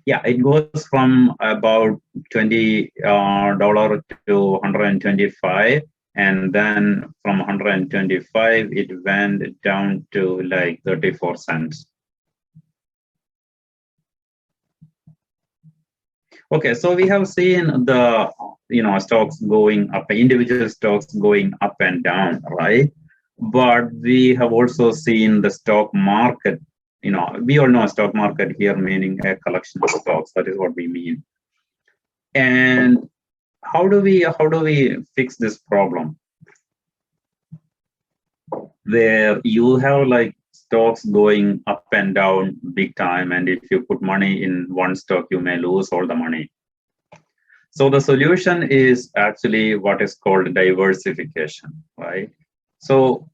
Yeah, it goes from about $20 to 125. And then from 125, it went down to like 34 cents. Okay, so we have seen the stocks going up, individual stocks going up and down, right? But we have also seen the stock market. We all know a stock market here meaning a collection of stocks. That is what we mean. And how do we fix this problem where you have like stocks going up and down big time, and if you put money in one stock, you may lose all the money? So the solution is actually what is called diversification, right? So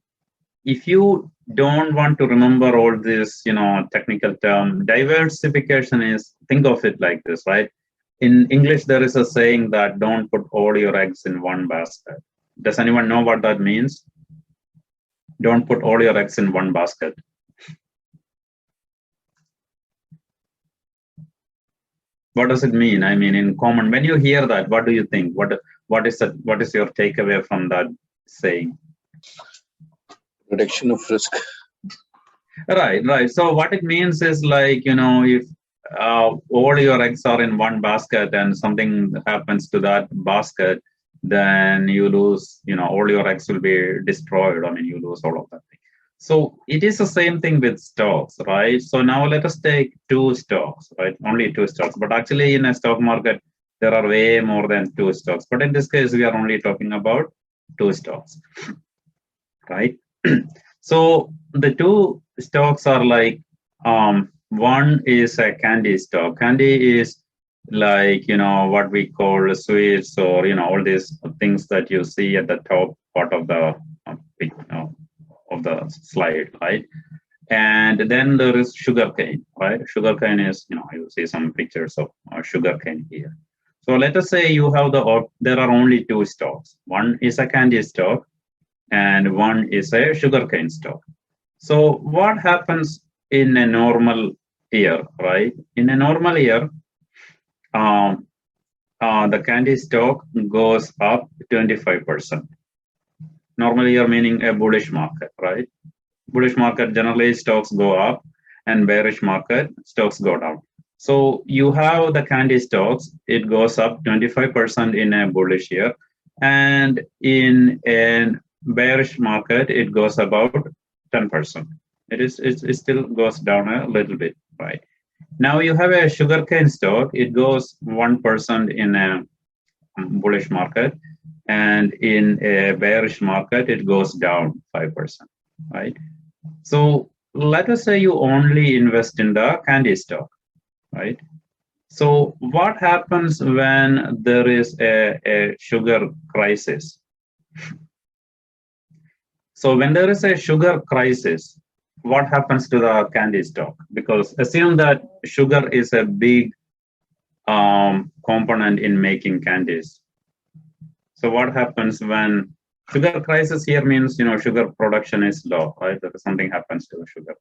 if you don't want to remember all this, technical term, diversification is, think of it like this, right? In English, there is a saying that don't put all your eggs in one basket. Does anyone know what that means? Don't put all your eggs in one basket. What does it mean? I mean, in common, when you hear that, what do you think? What is your takeaway from that saying? Reduction of risk. Right. So what it means is like, if all your eggs are in one basket and something happens to that basket, then you lose, all your eggs will be destroyed. I mean, you lose all of that thing. So it is the same thing with stocks, right? So now let us take two stocks, right? Only two stocks. But actually in a stock market, there are way more than two stocks. But in this case, we are only talking about two stocks, right? So the two stocks are like, one is a candy stock. Candy is like, what we call sweets, or, all these things that you see at the top part of the of the slide, right? And then there is sugarcane, right? Sugarcane is, you see some pictures of sugarcane here. So let us say you have there are only two stocks. One is a candy stock and one is a sugarcane stock. So what happens in a normal year, right? In a normal year, the candy stock goes up 25%. Normal year meaning a bullish market, right? Bullish market, generally stocks go up, and bearish market, stocks go down. So you have the candy stocks, it goes up 25% in a bullish year, and in a bearish market, it goes about 10%. It still goes down a little bit, right? Now you have a sugarcane stock, it goes 1% in a bullish market, and in a bearish market, it goes down 5%, right? So let us say you only invest in the candy stock, right? So what happens when there is a sugar crisis? So when there is a sugar crisis, what happens to the candy stock? Because assume that sugar is a big component in making candies. So what happens when sugar crisis here means, sugar production is low, right? Something happens to the sugar.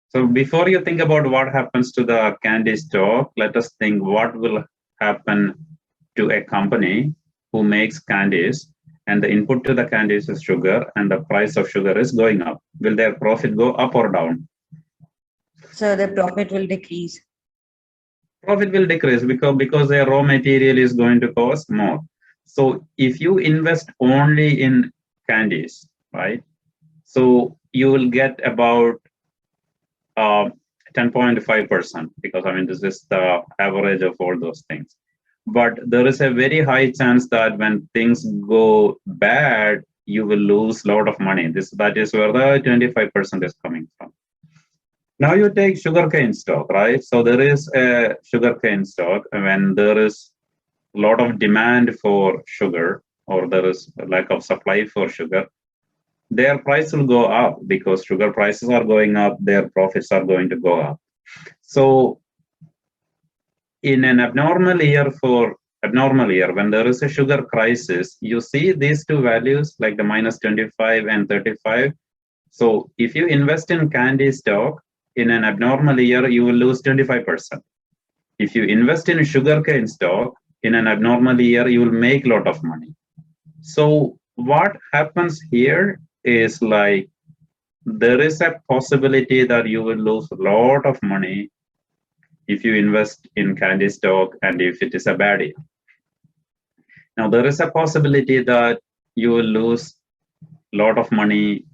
So before you think about what happens to the candy stock, let us think what will happen to a company who makes candies, and the input to the candies is sugar, and the price of sugar is going up. Will their profit go up or down? So the profit will decrease. Profit will decrease because their raw material is going to cost more. So if you invest only in candies, right? So you will get about 10.5%, because this is the average of all those things. But there is a very high chance that when things go bad, you will lose a lot of money. That is where the 25% is coming from. Now you take sugarcane stock, right? So there is a sugarcane stock when there is a lot of demand for sugar, or there is a lack of supply for sugar. Their price will go up because sugar prices are going up, their profits are going to go up. So in an abnormal year, when there is a sugar crisis, you see these two values like the -25 and 35. So if you invest in candy stock in an abnormal year, you will lose 25%. If you invest in sugarcane stock in an abnormal year, you will make a lot of money. So what happens here is like there is a possibility that you will lose a lot of money if you invest in candy stock and if it is a bad year. Now there is a possibility that you will lose a lot of money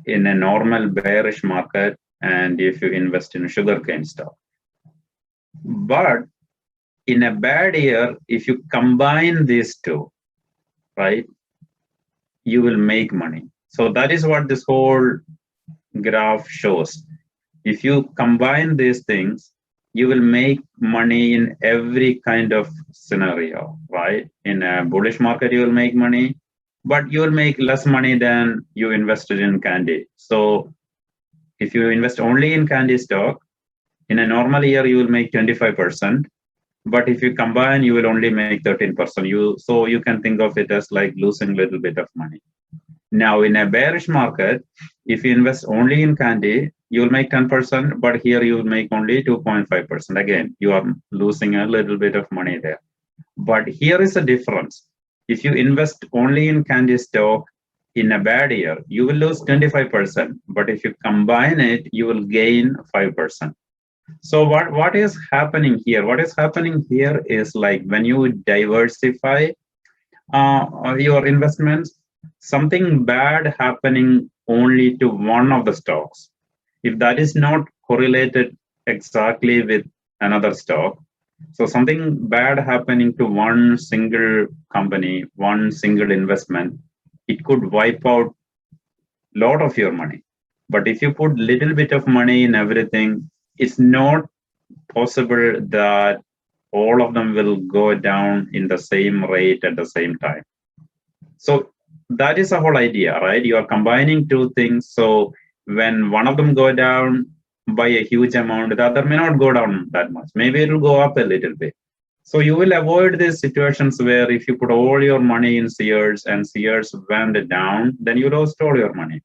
in a normal bearish market and if you invest in sugarcane stock. But in a bad year, if you combine these two, right, you will make money. So that is what this whole graph shows. If you combine these things, you will make money in every kind of scenario, right? In a bullish market, you will make money, but you will make less money than you invested in candy. So if you invest only in candy stock, in a normal year, you will make 25%. But if you combine, you will only make 13%. So you can think of it as like losing a little bit of money. Now, in a bearish market, if you invest only in candy, you will make 10%, but here you will make only 2.5%. Again, you are losing a little bit of money there. But here is a difference. If you invest only in candy stock in a bad year, you will lose 25%. But if you combine it, you will gain 5%. So what is happening here? What is happening here is like when you diversify your investments, something bad happening only to one of the stocks. If that is not correlated exactly with another stock, so something bad happening to one single company, one single investment, it could wipe out a lot of your money. But if you put little bit of money in everything, it's not possible that all of them will go down in the same rate at the same time. So that is the whole idea, right? You are combining two things. So when one of them go down by a huge amount, the other may not go down that much. Maybe it will go up a little bit. So you will avoid these situations where if you put all your money in Sears and Sears went down, then you lost all your money.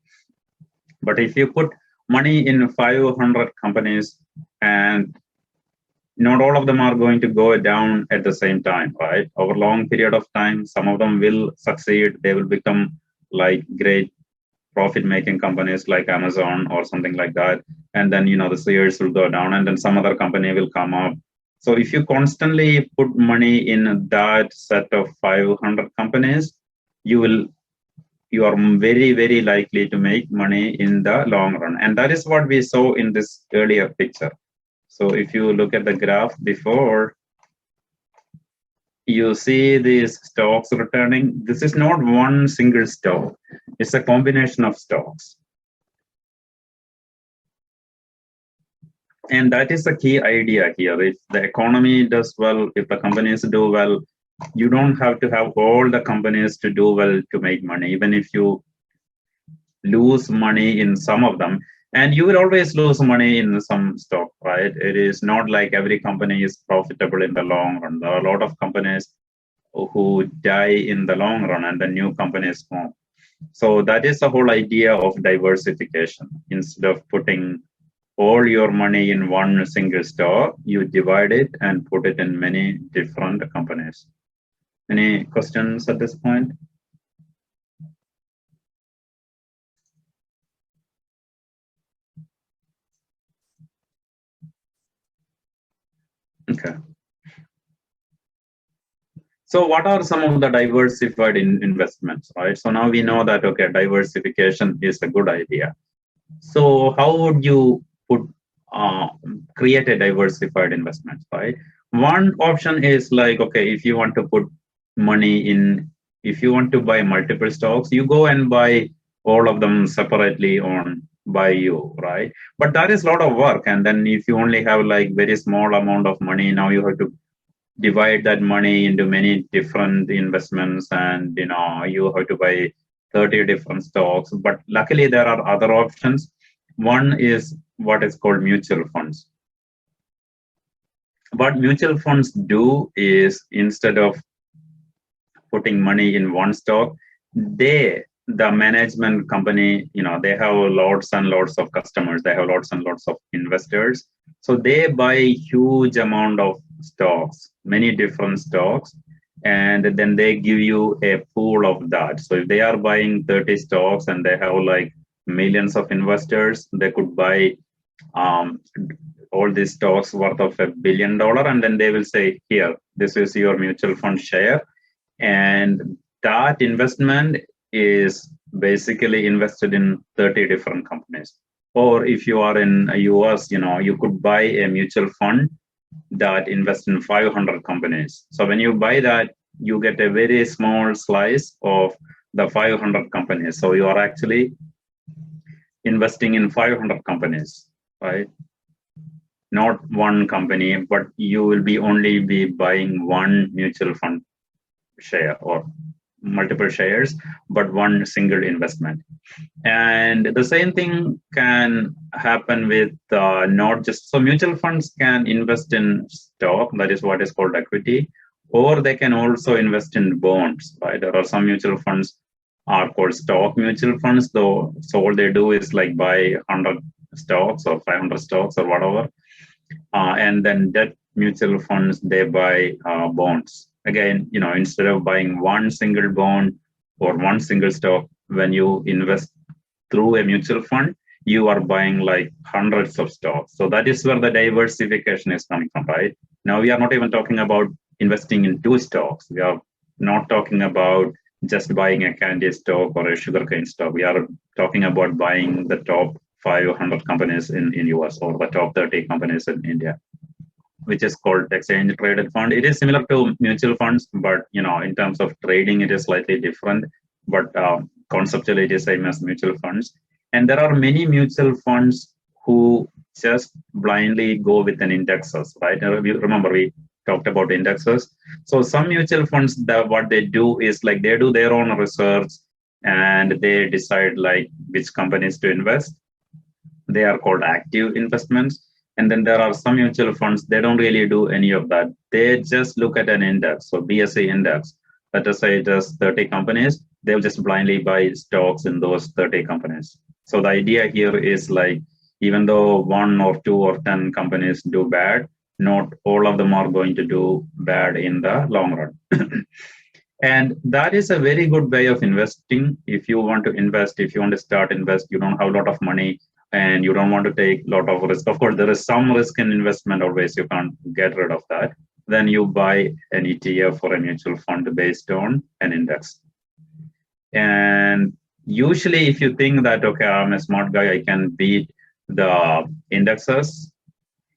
But if you put money in 500 companies and not all of them are going to go down at the same time, right? Over a long period of time, some of them will succeed. They will become like great profit-making companies like Amazon or something like that. And then, the Sears will go down and then some other company will come up. So if you constantly put money in that set of 500 companies, you are very, very likely to make money in the long run. And that is what we saw in this earlier picture. So if you look at the graph before, you see these stocks returning. This is not one single stock. It's a combination of stocks. And that is the key idea here. If the economy does well, if the companies do well, you don't have to have all the companies to do well to make money. Even if you lose money in some of them, and you will always lose money in some stock, right? It is not like every company is profitable in the long run. There are a lot of companies who die in the long run and the new companies form. So that is the whole idea of diversification. Instead of putting all your money in one single stock, you divide it and put it in many different companies. Any questions at this point? Okay. So what are some of the diversified investments, right? So now we know that, okay, diversification is a good idea. So how would you create a diversified investment, right? One option is like, okay, if you want to put money in, if you want to buy multiple stocks, you go and buy all of them separately by you, right? But that is a lot of work. And then if you only have like very small amount of money, now you have to divide that money into many different investments, and you have to buy 30 different stocks. But luckily there are other options. One is what is called mutual funds. What mutual funds do is, instead of putting money in one stock, the management company, they have lots and lots of customers, they have lots and lots of investors. So they buy huge amount of stocks, many different stocks, and then they give you a pool of that. So if they are buying 30 stocks and they have like millions of investors, they could buy all these stocks worth of $1 billion, and then they will say, here, this is your mutual fund share. And that investment is basically invested in 30 different companies. Or if you are in the US, you could buy a mutual fund that invests in 500 companies. So when you buy that, you get a very small slice of the 500 companies. So you are actually investing in 500 companies, right? not one company, but you will be only be buying one mutual fund share or multiple shares, but one single investment. And the same thing can happen with not just, so mutual funds can invest in stock, that is what is called equity, or they can also invest in bonds, right? There are some mutual funds are called stock mutual funds, though. So all they do is like buy 100 stocks or 500 stocks or whatever. And then debt mutual funds, they buy bonds. Again, instead of buying one single bond or one single stock, when you invest through a mutual fund, you are buying like hundreds of stocks. So that is where the diversification is coming from, right? Now we are not even talking about investing in two stocks. We are not talking about just buying a candy stock or a sugarcane stock. We are talking about buying the top 500 companies in US or the top 30 companies in India, which is called exchange traded fund. It is similar to mutual funds, but in terms of trading, it is slightly different. But conceptually, it is same as mutual funds. And there are many mutual funds who just blindly go with an indexes, right? Remember, we talked about indexes. So some mutual funds, what they do is like they do their own research and they decide like which companies to invest. They are called active investments. And then there are some mutual funds, they don't really do any of that. They just look at an index, so BSE index. Let us say just 30 companies, they'll just blindly buy stocks in those 30 companies. So the idea here is like, even though 1 or 2 or 10 companies do bad, not all of them are going to do bad in the long run. And that is a very good way of investing. If you want to invest, if you want to start invest, you don't have a lot of money and you don't want to take a lot of risk. Of course, there is some risk in investment always. You can't get rid of that. Then you buy an ETF or a mutual fund based on an index. And usually, if you think that, okay, I'm a smart guy, I can beat the indexes,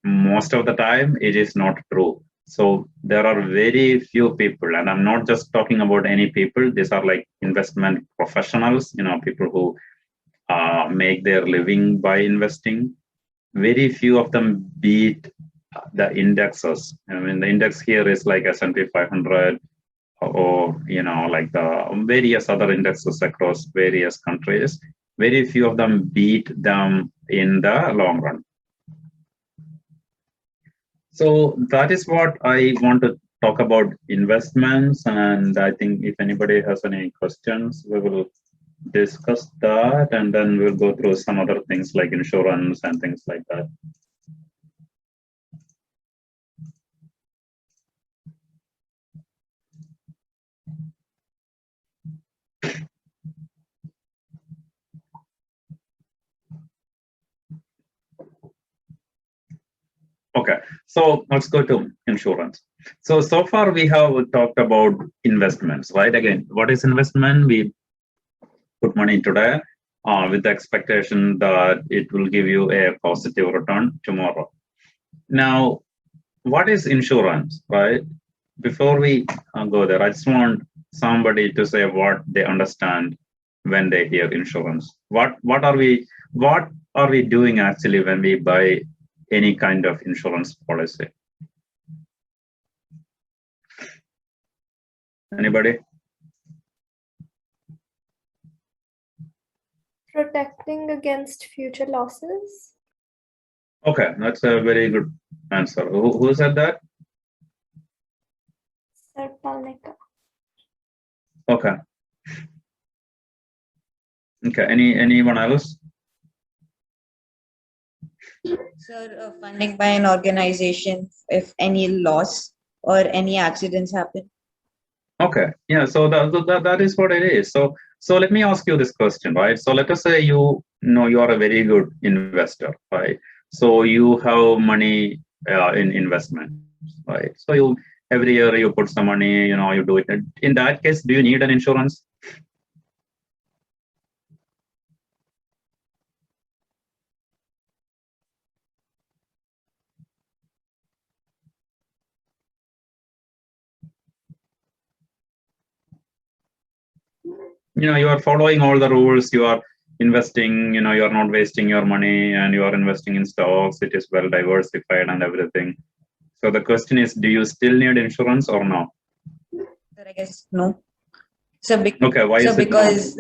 most of the time, it is not true. So there are very few people, and I'm not just talking about any people. These are like investment professionals, people who make their living by investing. Very few of them beat the indexes. I mean, the index here is like S&P 500 or, like the various other indexes across various countries. Very few of them beat them in the long run. So that is what I want to talk about investments. And I think if anybody has any questions, we will discuss that, and then we'll go through some other things like insurance and things like that. Okay, so let's go to insurance. So far we have talked about investments, right? Again, what is investment? We put money today with the expectation that it will give you a positive return tomorrow. Now, what is insurance, right? Before we go there, I just want somebody to say what they understand when they hear insurance. What are we doing actually when we buy any kind of insurance policy? Anybody? Protecting against future losses. Okay, that's a very good answer. Who said that? Sir Palnika. Okay. Okay. Anyone else? Sir, funding by an organization if any loss or any accidents happen. Okay. Yeah. So that is what it is. So let me ask you this question, right? So let us say you are a very good investor, right? So you have money in investment, right? So every year you put some money, you do it. In that case, do you need an insurance? You are following all the rules. You are investing, you're not wasting your money and you are investing in stocks. It is well diversified and everything. So the question is, do you still need insurance or no? Sir, I guess no. So, Okay, why is it no? because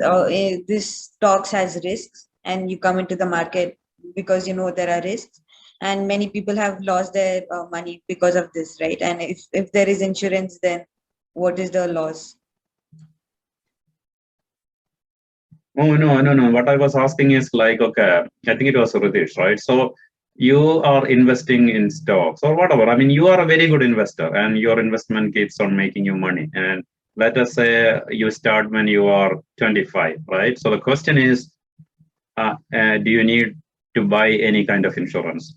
this stocks has risks, and you come into the market because there are risks, and many people have lost their money because of this, right? And if there is insurance, then what is the loss? Oh, no. What I was asking is like, okay, I think it was Ritesh, right? So you are investing in stocks or whatever. I mean, you are a very good investor and your investment keeps on making you money. And let us say you start when you are 25, right? So the question is, do you need to buy any kind of insurance?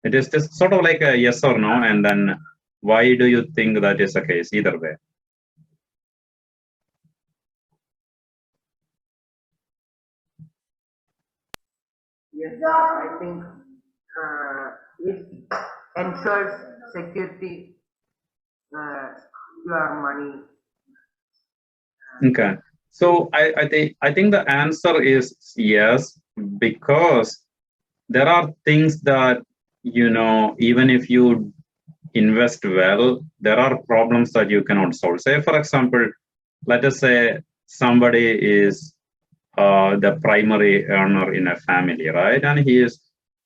It is just sort of like a yes or no. And then why do you think that is the case either way? Yes, I think it ensures security your money. Okay, so I think the answer is yes, because there are things that even if you invest well, there are problems that you cannot solve. Say, for example, let us say somebody is the primary earner in a family, right? And he is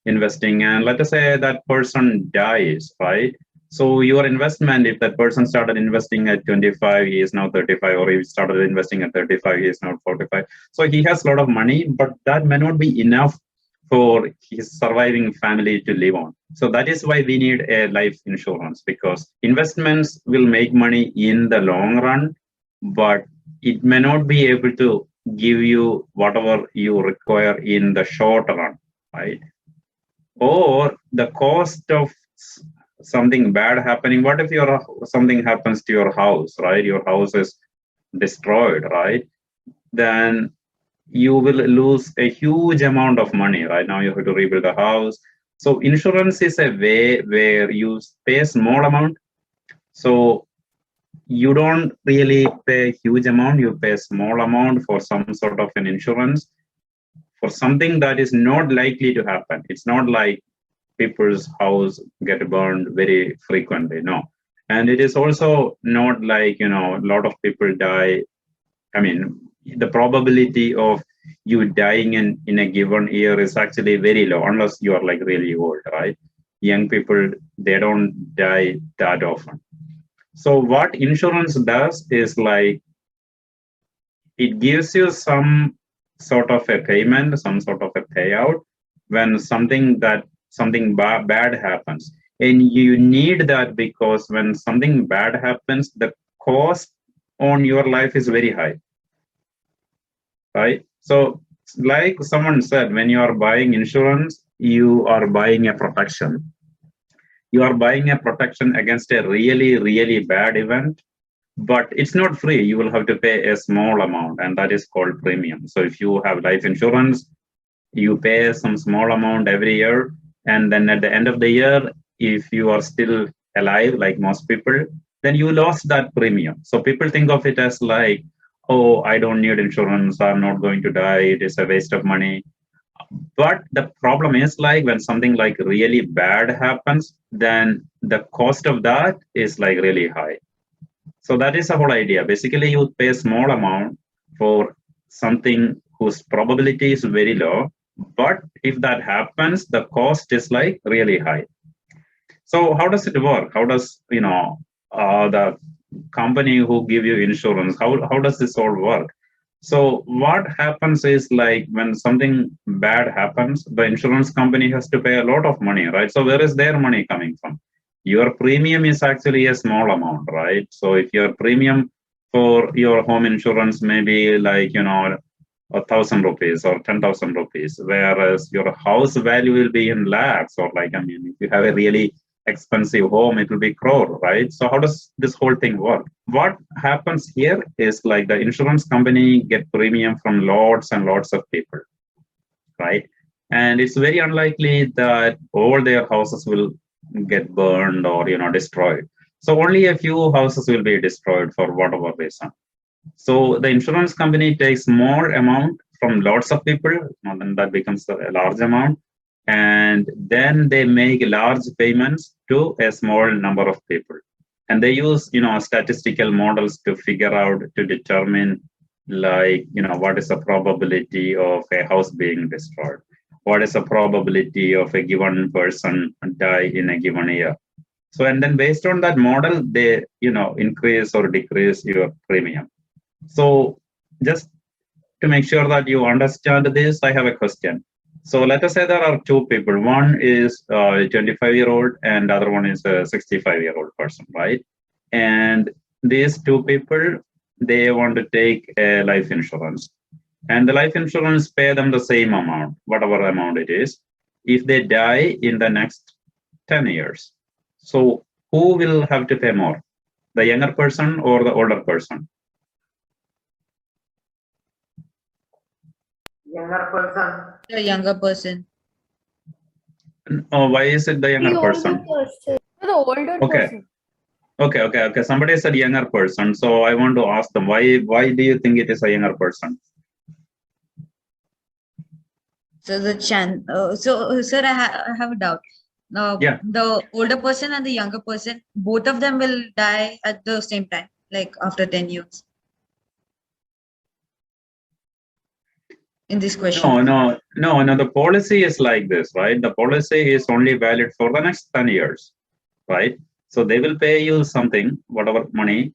investing, and let us say that person dies, right? So your investment, if that person started investing at 25, he is now 35, or he started investing at 35, he is now 45. So he has a lot of money, but that may not be enough for his surviving family to live on. So that is why we need a life insurance, because investments will make money in the long run, but it may not be able to give you whatever you require in the short run, right? Or the cost of something bad happening. What if something happens to your house, right? Your house is destroyed, right? Then you will lose a huge amount of money. Right now, you have to rebuild the house. So insurance is a way where you pay a small amount. So you don't really pay a huge amount. You pay a small amount for some sort of an insurance for something that is not likely to happen. It's not like people's house get burned very frequently. No. And it is also not like, a lot of people die. I mean, the probability of you dying in a given year is actually very low, unless you are like really old, right? Young people, they don't die that often. So what insurance does is like, it gives you some sort of a payment, some sort of a payout when something bad happens. And you need that because when something bad happens, the cost on your life is very high, right? So like someone said, when you are buying insurance, you are buying a protection. You are buying a protection against a really, really bad event, but it's not free. You will have to pay a small amount, and that is called premium. So if you have life insurance, you pay some small amount every year, and then at the end of the year, if you are still alive, like most people, then you lost that premium. So people think of it as like, oh, I don't need insurance, I'm not going to die, it is a waste of money. But the problem is like when something like really bad happens, then the cost of that is like really high. So that is the whole idea. Basically, you pay a small amount for something whose probability is very low, but if that happens, the cost is like really high. So how does it work? How does the company who give you insurance, how does this all work? So what happens is like when something bad happens, the insurance company has to pay a lot of money, right? So where is their money coming from? Your premium is actually a small amount, right? So if your premium for your home insurance may be like, 1,000 rupees or 10,000 rupees, whereas your house value will be in lakhs, or like, if you have a really expensive home, it will be crore, right? So how does this whole thing work? What happens here is like the insurance company get premium from lots and lots of people, right? And it's very unlikely that all their houses will get burned or destroyed. So only a few houses will be destroyed for whatever reason. So the insurance company takes more amount from lots of people, then that becomes a large amount. And then they make large payments to a small number of people. And they use, statistical models to figure out, to determine, like, what is the probability of a house being destroyed? What is the probability of a given person die in a given year? So, and then based on that model, they, increase or decrease your premium. So just to make sure that you understand this, I have a question. So let us say there are two people. One is a 25-year-old and the other one is a 65-year-old person, right? And these two people, they want to take a life insurance. And the life insurance pay them the same amount, whatever amount it is, if they die in the next 10 years. So who will have to pay more, the younger person or the older person? Younger person. The younger person. Oh, why is it the younger The older person? person. The older Okay. person. Okay. Somebody said younger person. So I want to ask them, why do you think it is a younger person? So the sir, I have a doubt. Yeah. The older person and the younger person, both of them will die at the same time, like after 10 years. In this question. No. The policy is like this, right? The policy is only valid for the next 10 years, right? So they will pay you something, whatever money,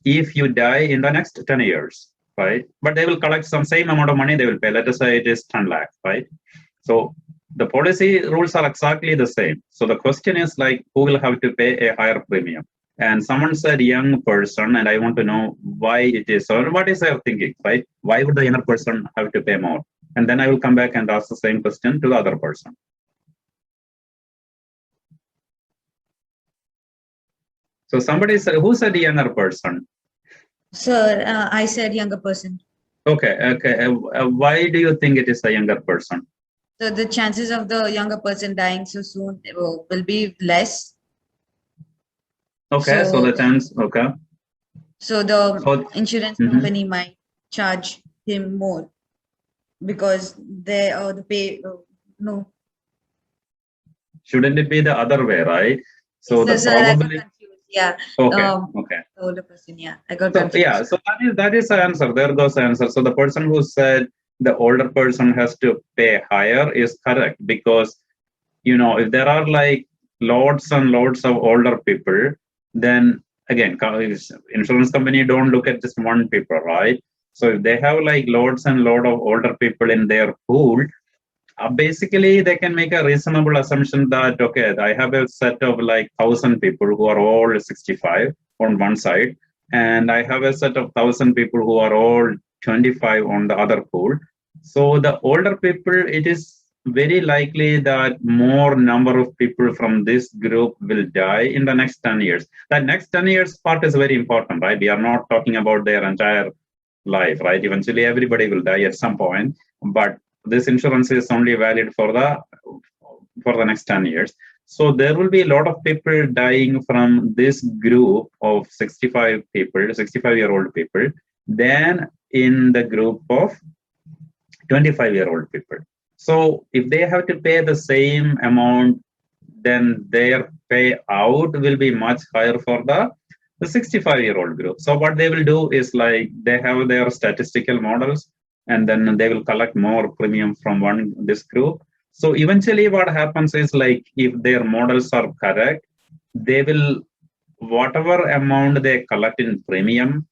if you die in the next 10 years, right? But they will collect some same amount of money they will pay. Let us say it is 10 lakh, right? So the policy rules are exactly the same. So the question is like, who will have to pay a higher premium? And someone said young person, and I want to know why it is, or what is their thinking, right? Why would the younger person have to pay more? And then I will come back and ask the same question to the other person. So somebody said, who said younger person? Sir, I said younger person. Okay. Why do you think it is a younger person? So the chances of the younger person dying so soon will be less. Okay, so the chance, okay. So the insurance company might charge him more because the pay, no. Shouldn't it be the other way, right? So the probability. Yeah. Okay. The older person, yeah. I got confused. Yeah, so that is the answer. There goes the answer. So the person who said the older person has to pay higher is correct, because if there are like lots and lots of older people, then again, insurance company don't look at just one people, right? So if they have like lots and lot of older people in their pool, basically they can make a reasonable assumption that, okay, I have a set of like 1,000 people who are all 65 on one side, and I have a set of 1,000 people who are all 25 on the other pool. So the older people, it is very likely that more number of people from this group will die in the next 10 years. That next 10 years part is very important, right? We are not talking about their entire life, right? Eventually everybody will die at some point, but this insurance is only valid for the next 10 years. So there will be a lot of people dying from this group of 65-year-old people, than in the group of 25-year-old people. So if they have to pay the same amount, then their payout will be much higher for the 65-year-old group. So what they will do is like they have their statistical models, and then they will collect more premium from this group. So eventually what happens is like if their models are correct, they will, whatever amount they collect in premium,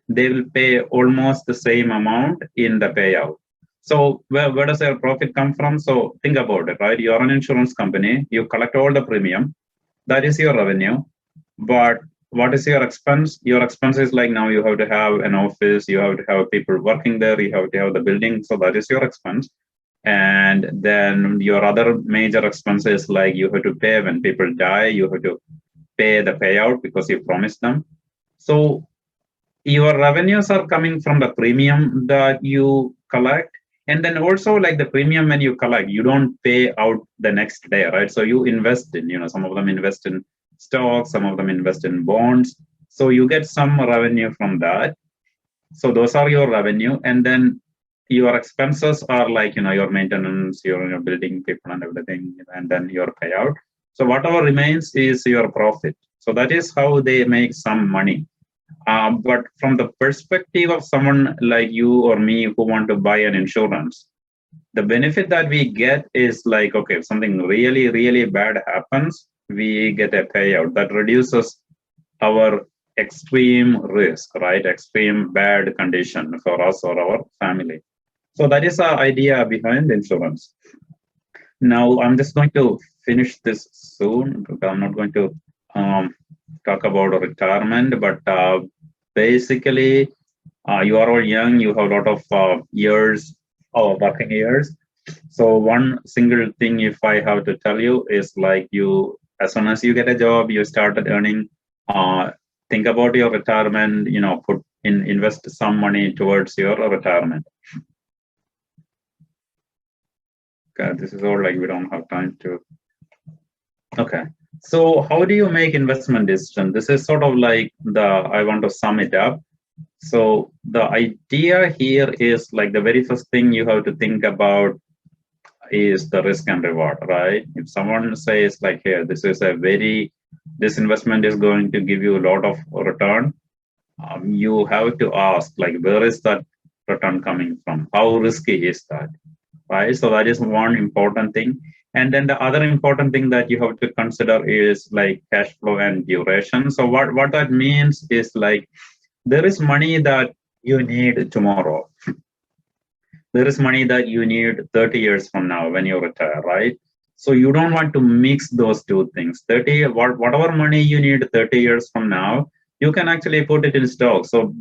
they will pay almost the same amount in the payout. So where does their profit come from? So think about it, right? You're an insurance company, you collect all the premium, that is your revenue. But what is your expense? Your expense is like now you have to have an office, you have to have people working there, you have to have the building. So that is your expense. And then your other major expenses, like you have to pay when people die, you have to pay the payout because you promised them. So your revenues are coming from the premium that you collect. And then also like the premium when you collect, you don't pay out the next day, right? So you invest in, some of them invest in stocks, some of them invest in bonds. So you get some revenue from that. So those are your revenue. And then your expenses are like, your maintenance, your building people and everything, and then your payout. So whatever remains is your profit. So that is how they make some money. But from the perspective of someone like you or me who want to buy an insurance, the benefit that we get is like, okay, if something really, really bad happens, we get a payout that reduces our extreme risk, right? Extreme bad condition for us or our family. So that is the idea behind insurance. Now, I'm just going to finish this soon. I'm not going to talk about retirement, but basically, you are all young. You have a lot of years, working years. So one single thing, if I have to tell you, is like as soon as you get a job, you started earning. Think about your retirement. Invest some money towards your retirement. Okay, this is all like we don't have time to. Okay, so how do you make investment decision? This is sort of like I want to sum it up. So the idea here is like the very first thing you have to think about is the risk and reward, right? If someone says like, here, this investment is going to give you a lot of return, you have to ask like, where is that return coming from? How risky is that, right? So that is one important thing. And then the other important thing that you have to consider is like cash flow and duration. So what that means is like, there is money that you need tomorrow. There is money that you need 30 years from now when you retire, right? So you don't want to mix those two things. Whatever money you need 30 years from now, you can actually put it in stock. So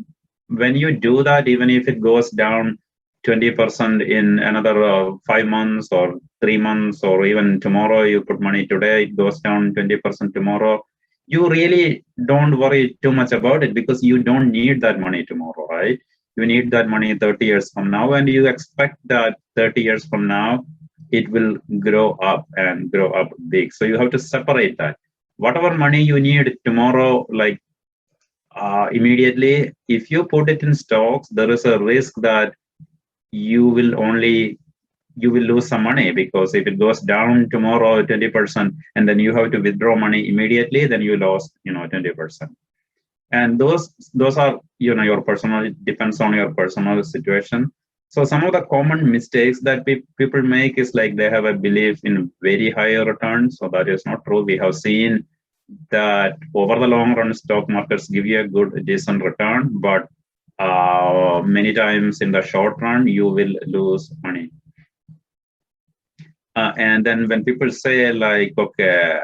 when you do that, even if it goes down 20% in another 5 months or 3 months, or even tomorrow, you put money today, it goes down 20% tomorrow, you really don't worry too much about it because you don't need that money tomorrow, right? You need that money 30 years from now, and you expect that 30 years from now, it will grow up and grow up big. So you have to separate that. Whatever money you need tomorrow, like immediately, if you put it in stocks, there is a risk that you will lose some money, because if it goes down tomorrow 20% and then you have to withdraw money immediately, then you lost 20%. And those are your personal, depends on your personal situation. So some of the common mistakes that people make is like they have a belief in very high returns. So that is not true. We have seen that over the long run, stock markets give you a good, decent return, but many times in the short run, you will lose money. And then when people say like, okay,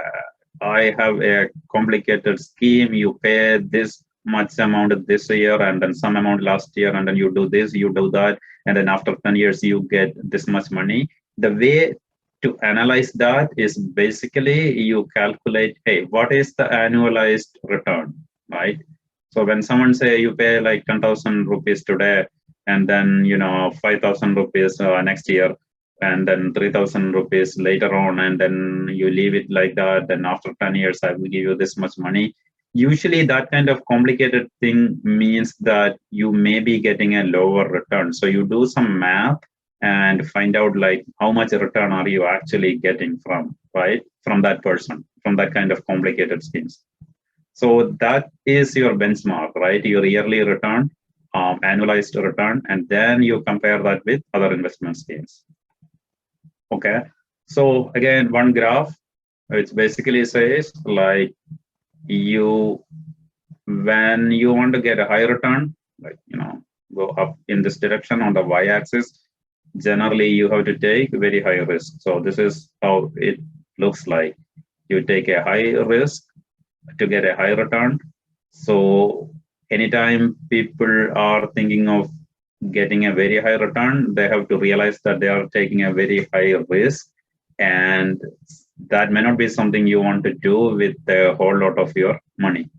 I have a complicated scheme, you pay this much amount this year and then some amount last year, and then you do this, you do that, and then after 10 years, you get this much money. The way to analyze that is basically you calculate, hey, what is the annualized return, right? So when someone say you pay like 10,000 rupees today, and then 5,000 rupees next year, and then 3,000 rupees later on, and then you leave it like that, then after 10 years, I will give you this much money. Usually that kind of complicated thing means that you may be getting a lower return. So you do some math and find out like how much return are you actually getting from that person, from that kind of complicated schemes. So that is your benchmark, right? Your yearly return, annualized return, and then you compare that with other investment schemes. Okay, so again, one graph, which basically says like when you want to get a high return, like go up in this direction on the y-axis, generally you have to take very high risk. So this is how it looks like. You take a high risk to get a high return. So anytime people are thinking of getting a very high return, they have to realize that they are taking a very high risk, and that may not be something you want to do with a whole lot of your money.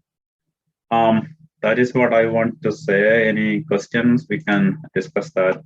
That is what I want to say. Any questions? We can discuss that